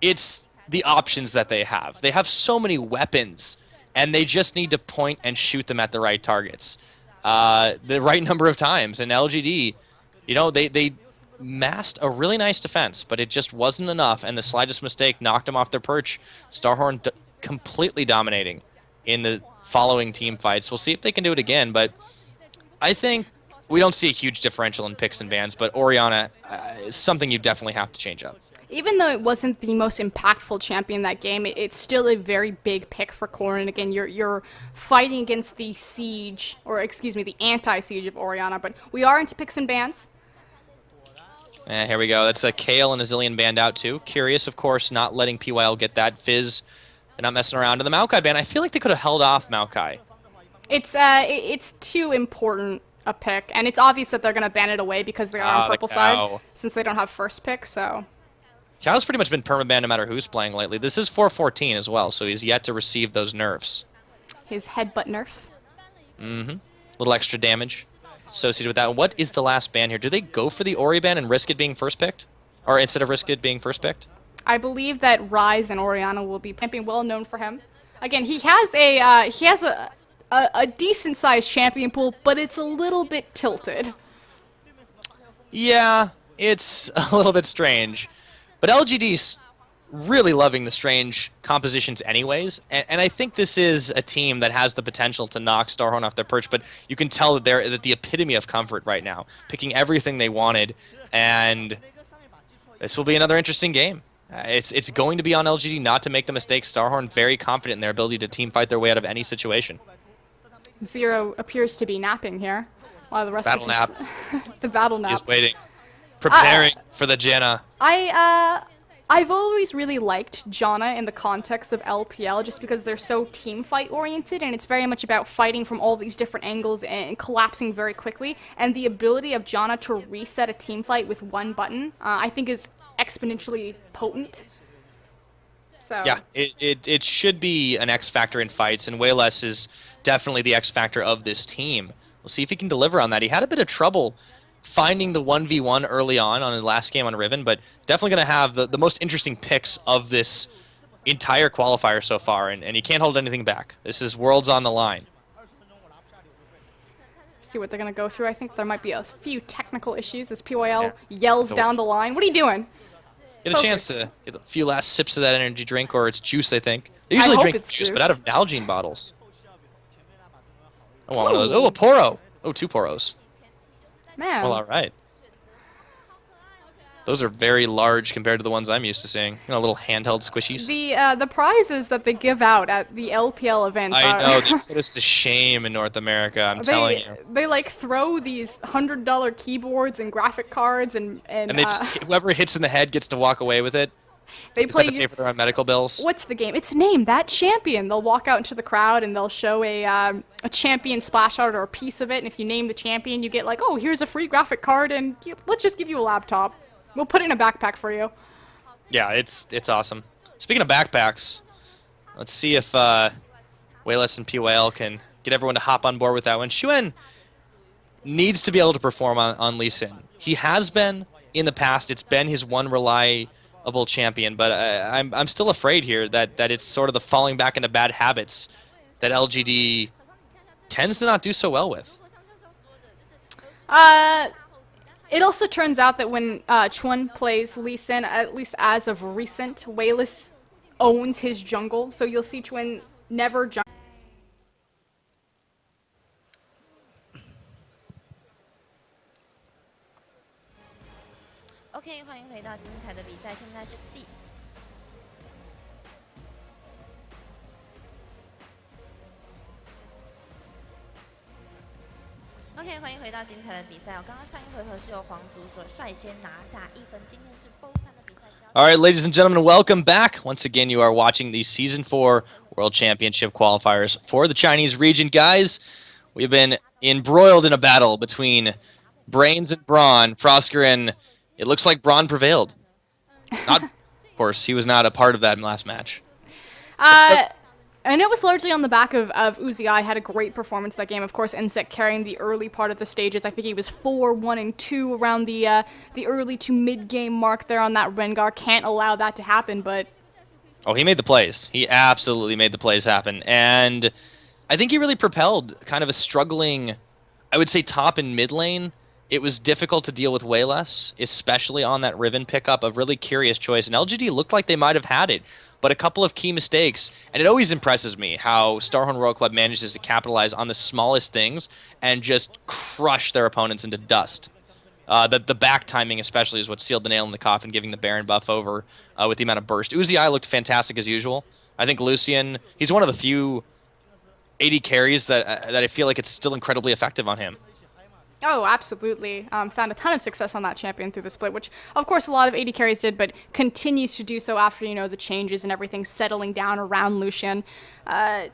it's the options that they have. They have so many weapons, and they just need to point and shoot them at the right targets. The right number of times. And LGD, you know, they masked a really nice defense, but it just wasn't enough, and the slightest mistake knocked them off their perch. StarHorn completely dominating in the following team fights. We'll see if they can do it again, but I think we don't see a huge differential in picks and bans, but Oriana is something you definitely have to change up. Even though it wasn't the most impactful champion in that game, it's still a very big pick for Corrin. Again, you're fighting against the siege, or excuse me, the anti-siege of Oriana, but we are into picks and bans. Here we go. That's a Kale and a Zillion banned out too. Curious, of course, not letting PYL get that. Fizz, they're not messing around. And the Maokai ban, I feel like they could have held off Maokai. It's too important a pick, and it's obvious that they're going to ban it away because they are on purple side, since they don't have first pick, so... Cow's pretty much been permabanned no matter who's playing lately. This is 414 as well, so he's yet to receive those nerfs. His headbutt nerf. Mm-hmm. Little extra damage associated with that. What is the last ban here? Do they go for the Ori ban and risk it being first picked? Or instead of risk it being first picked? I believe that Ryze and Oriana will be champion, well known for him. Again, he has a decent sized champion pool, but it's a little bit tilted. Yeah, it's a little bit strange. But LGD's really loving the strange compositions anyways, and I think this is a team that has the potential to knock StarHorn off their perch, but you can tell that they're the epitome of comfort right now, picking everything they wanted, and this will be another interesting game. It's going to be on LGD not to make the mistake. StarHorn very confident in their ability to team fight their way out of any situation. Zero appears to be napping here, while the rest battle of his... nap. The battle nap. He's waiting. Preparing for the Janna. I've always really liked Janna in the context of LPL just because they're so team fight oriented, and it's very much about fighting from all these different angles and collapsing very quickly, and the ability of Janna to reset a team fight with one button I think is exponentially potent. So yeah, it should be an X factor in fights, and Wayless is definitely the X factor of this team. We'll see if he can deliver on that. He had a bit of trouble finding the 1v1 early on the last game on Riven, but definitely going to have the most interesting picks of this entire qualifier so far, and he can't hold anything back. This is Worlds on the line. See what they're going to go through. I think there might be a few technical issues as PYL yells down the line. What are you doing? Get a chance to get a few last sips of that energy drink, or it's juice, I think. They usually drink juice, but out of Nalgene bottles. I want one of those. Oh, a Poro. Oh, 2 Poros. Man. Well, all right. Those are very large compared to the ones I'm used to seeing. You know, little handheld squishies. The prizes that they give out at the LPL events I know, they put us to shame in North America, I'm telling you. They like throw these $100 keyboards and graphic cards and they just, whoever hits in the head gets to walk away with it. They play to pay for their own medical bills. What's the game? It's Name That Champion. They'll walk out into the crowd and they'll show a champion splash art or a piece of it, and if you name the champion, you get like, oh, here's a free graphic card, and let's just give you a laptop. We'll put it in a backpack for you. Yeah, it's awesome. Speaking of backpacks, let's see if Wayless and PYL can get everyone to hop on board with that one. Xuen needs to be able to perform on Lee Sin. He has been in the past. It's been his one reliable champion, but I'm still afraid here that it's sort of the falling back into bad habits that LGD tends to not do so well with. It also turns out that when Chuan plays Lee Sin, at least as of recent, Wayless owns his jungle, so you'll see Chuan never jump. OK， 欢迎回到精彩的比赛，现在是欢迎回到精彩的比赛哦。刚刚上一回合是由皇族所率先拿下1分，今天是BO3的比赛。All right, ladies and gentlemen, welcome back. Once again, you are watching the Season 4 World Championship qualifiers for the Chinese region. Guys, we've been embroiled in a battle between Brains and Braun. Frosker, and it looks like Braun prevailed. Not, of course, he was not a part of that last match. And it was largely on the back of Uzi. Had a great performance that game. Of course, Insect carrying the early part of the stages. I think he was 4, 1, and 2 around the early to mid-game mark there on that Rengar. Can't allow that to happen, but... Oh, he made the plays. He absolutely made the plays happen. And I think he really propelled kind of a struggling, I would say, top and mid lane. It was difficult to deal with way less, especially on that Riven pickup, a really curious choice. And LGD looked like they might have had it, but a couple of key mistakes. And it always impresses me how StarHorn Royal Club manages to capitalize on the smallest things and just crush their opponents into dust. The back timing especially is what sealed the nail in the coffin, giving the Baron buff over with the amount of burst. Uzi looked fantastic as usual. I think Lucian, he's one of the few AD carries that I feel like it's still incredibly effective on him. Oh, absolutely. Found a ton of success on that champion through the split, which, of course, a lot of AD carries did, but continues to do so after, you know, the changes and everything settling down around Lucian. The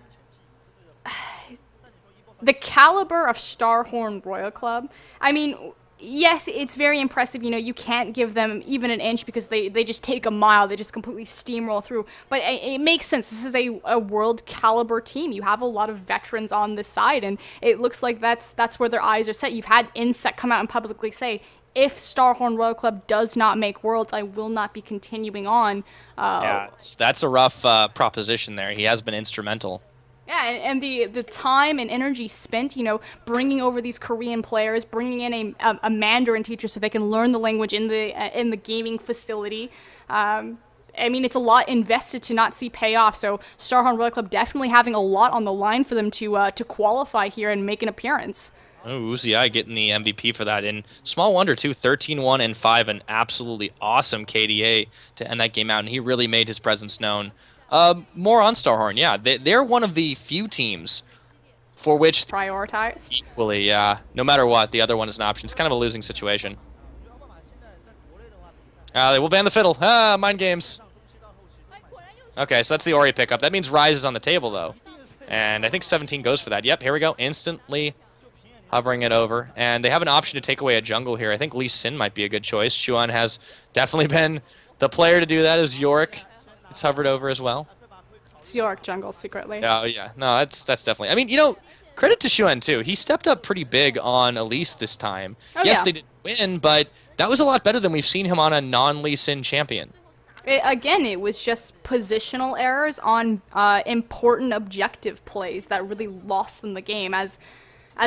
caliber of StarHorn Royal Club, I mean, yes, it's very impressive. You know, you can't give them even an inch because they just take a mile. They just completely steamroll through. But it makes sense. This is a world caliber team. You have a lot of veterans on this side, and it looks like that's where their eyes are set. You've had Insect come out and publicly say, if StarHorn Royal Club does not make Worlds, I will not be continuing on. Yeah, that's a rough proposition there. He has been instrumental. Yeah, and the time and energy spent, you know, bringing over these Korean players, bringing in a Mandarin teacher so they can learn the language in the gaming facility. I mean, it's a lot invested to not see payoff. So StarHorn Royal Club definitely having a lot on the line for them to qualify here and make an appearance. Oh, Uzi getting the MVP for that. And small wonder, too, 13-1 and 5, an absolutely awesome KDA to end that game out. And he really made his presence known. More on StarHorn, yeah. They're one of the few teams for which... Prioritized? Equally, yeah. No matter what, the other one is an option. It's kind of a losing situation. They will ban the fiddle. Mind games. Okay, so that's the Ori pickup. That means Ryze is on the table, though. And I think 17 goes for that. Yep, here we go. Instantly hovering it over. And they have an option to take away a jungle here. I think Lee Sin might be a good choice. Chuan has definitely been the player to do that as Yorick. It's hovered over as well. It's York jungle secretly. Oh, yeah. No, that's definitely... I mean, you know, credit to Xuan, too. He stepped up pretty big on Elise this time. Oh, yes, yeah. they didn't win, but that was a lot better than we've seen him on a non-Lee Sin champion. Again, it was just positional errors on important objective plays that really lost them the game, as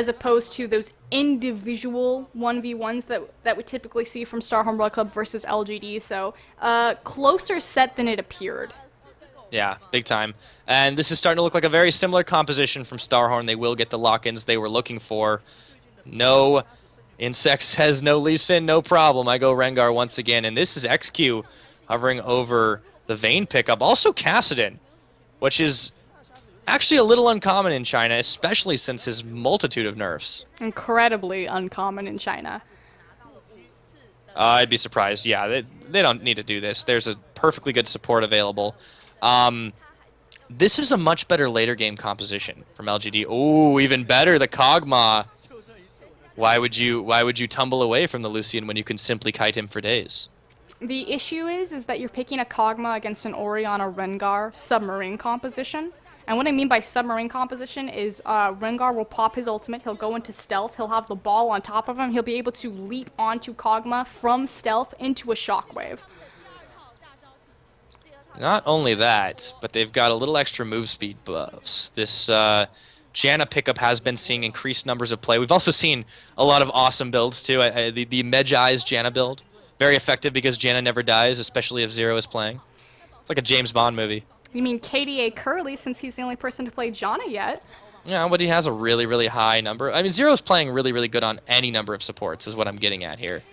opposed to those individual 1v1s that we typically see from StarHorn Royal Club versus LGD. So, closer set than it appeared. Yeah, big time. And this is starting to look like a very similar composition from StarHorn. They will get the lock-ins they were looking for. No, Insect says no Lee Sin, no problem. I go Rengar once again. And this is XQ hovering over the Vayne pickup. Also Kassadin, which is... actually a little uncommon in China, especially since his multitude of nerfs. Incredibly uncommon in China. I'd be surprised. Yeah, they don't need to do this. There's a perfectly good support available. This is a much better later game composition from LGD. Oh, even better, the Kog'Maw. Why would you tumble away from the Lucian when you can simply kite him for days? The issue is that you're picking a Kog'Maw against an Orianna Rengar submarine composition. And what I mean by submarine composition is Rengar will pop his ultimate, he'll go into stealth, he'll have the ball on top of him, he'll be able to leap onto Kog'Maw from stealth into a shockwave. Not only that, but they've got a little extra move speed buffs. This Janna pickup has been seeing increased numbers of play. We've also seen a lot of awesome builds too. The Medjai's Janna build, very effective because Janna never dies, especially if Zero is playing. It's like a James Bond movie. You mean KDA Curly, since he's the only person to play Janna yet? Yeah, but he has a really, really high number. I mean, Zero's playing really, really good on any number of supports, is what I'm getting at here.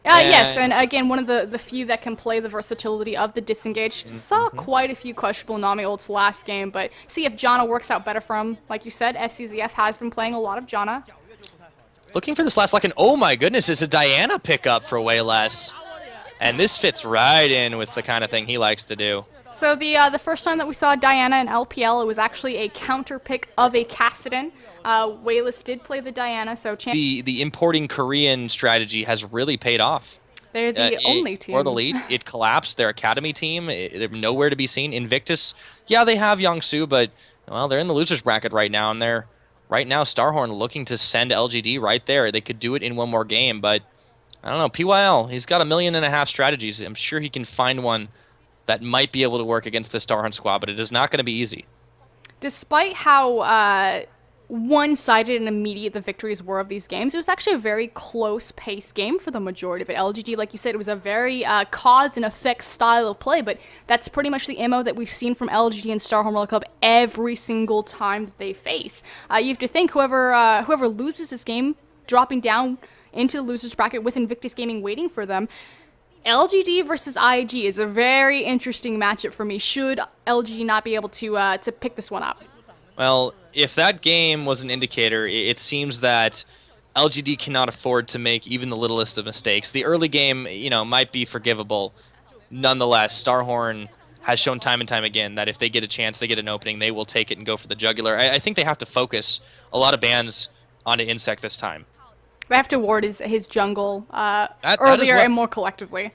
Yes, and again, one of the few that can play the versatility of the disengage. Saw quite a few questionable Nami ults last game, but see if Janna works out better for him. Like you said, FCZF has been playing a lot of Janna. Looking for this last lock, and oh my goodness, it's a Diana pickup for way less. And this fits right in with the kind of thing he likes to do. So the first time that we saw Diana in LPL, it was actually a counter pick of a Kassadin. Wayless did play the Diana, so the importing Korean strategy has really paid off. They're the only team. Or the lead, it collapsed. Their academy team, they're nowhere to be seen. Invictus, yeah, they have Youngsu, but well, they're in the losers bracket right now, and they're right now StarHorn looking to send LGD right there. They could do it in one more game, but I don't know. PYL, he's got 1.5 million strategies. I'm sure he can find one that might be able to work against the StarHorn squad, but it is not going to be easy. Despite how one-sided and immediate the victories were of these games, it was actually a very close-paced game for the majority of it. LGD, like you said, it was a very cause and effect style of play, but that's pretty much the MO that we've seen from LGD and StarHorn World Club every single time that they face. You have to think whoever loses this game, dropping down into the losers bracket with Invictus Gaming waiting for them. LGD versus IG is a very interesting matchup for me. Should LGD not be able to pick this one up? Well, if that game was an indicator, it seems that LGD cannot afford to make even the littlest of mistakes. The early game, might be forgivable. Nonetheless, StarHorn has shown time and time again that if they get a chance, they get an opening, they will take it and go for the jugular. I think they have to focus a lot of bans onto Insect this time. They have to ward his jungle earlier and more collectively.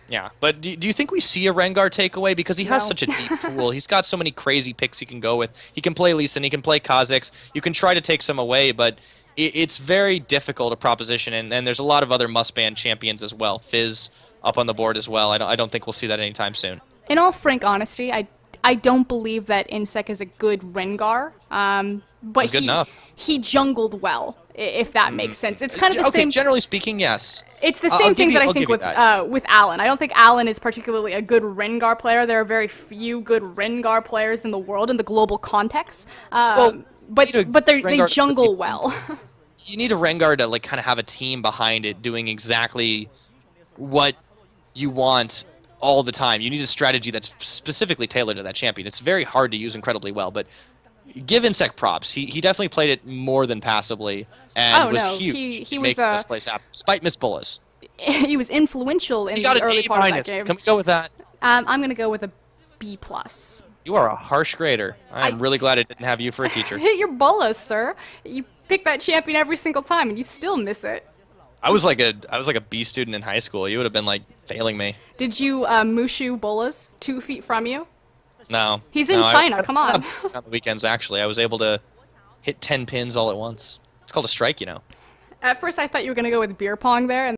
Yeah, but do you think we see a Rengar takeaway? Because he has such a deep pool. He's got so many crazy picks he can go with. He can play Lee Sin, he can play Kha'Zix. You can try to take some away, but it's very difficult a proposition, and there's a lot of other must-ban champions as well. Fizz up on the board as well. I don't think we'll see that anytime soon. In all frank honesty, I don't believe that Insect is a good Rengar, but good enough. He jungled well, if that makes sense. It's kind of the same. Generally speaking, yes. It's the same thing that I think with Alan. I don't think Alan is particularly a good Rengar player. There are very few good Rengar players in the world in the global context. But they jungle well. You need a Rengar to kind of have a team behind it doing exactly what you want all the time. You need a strategy that's specifically tailored to that champion. It's very hard to use incredibly well, but give Insect props. He definitely played it more than passably and was huge. He was this place happen, despite Miss Bullis. He was influential in the early part of that game. Can we go with that? I'm going to go with a B+. You are a harsh grader. I'm really glad I didn't have you for a teacher. Hit your Bullis, sir. You pick that champion every single time, and you still miss it. I was like a B student in high school. You would have been failing me. Did you Mushu Bullis 2 feet from you? No. He's in China. Come on. On the weekends, actually, I was able to hit 10 pins all at once. It's called a strike, At first, I thought you were going to go with beer pong there.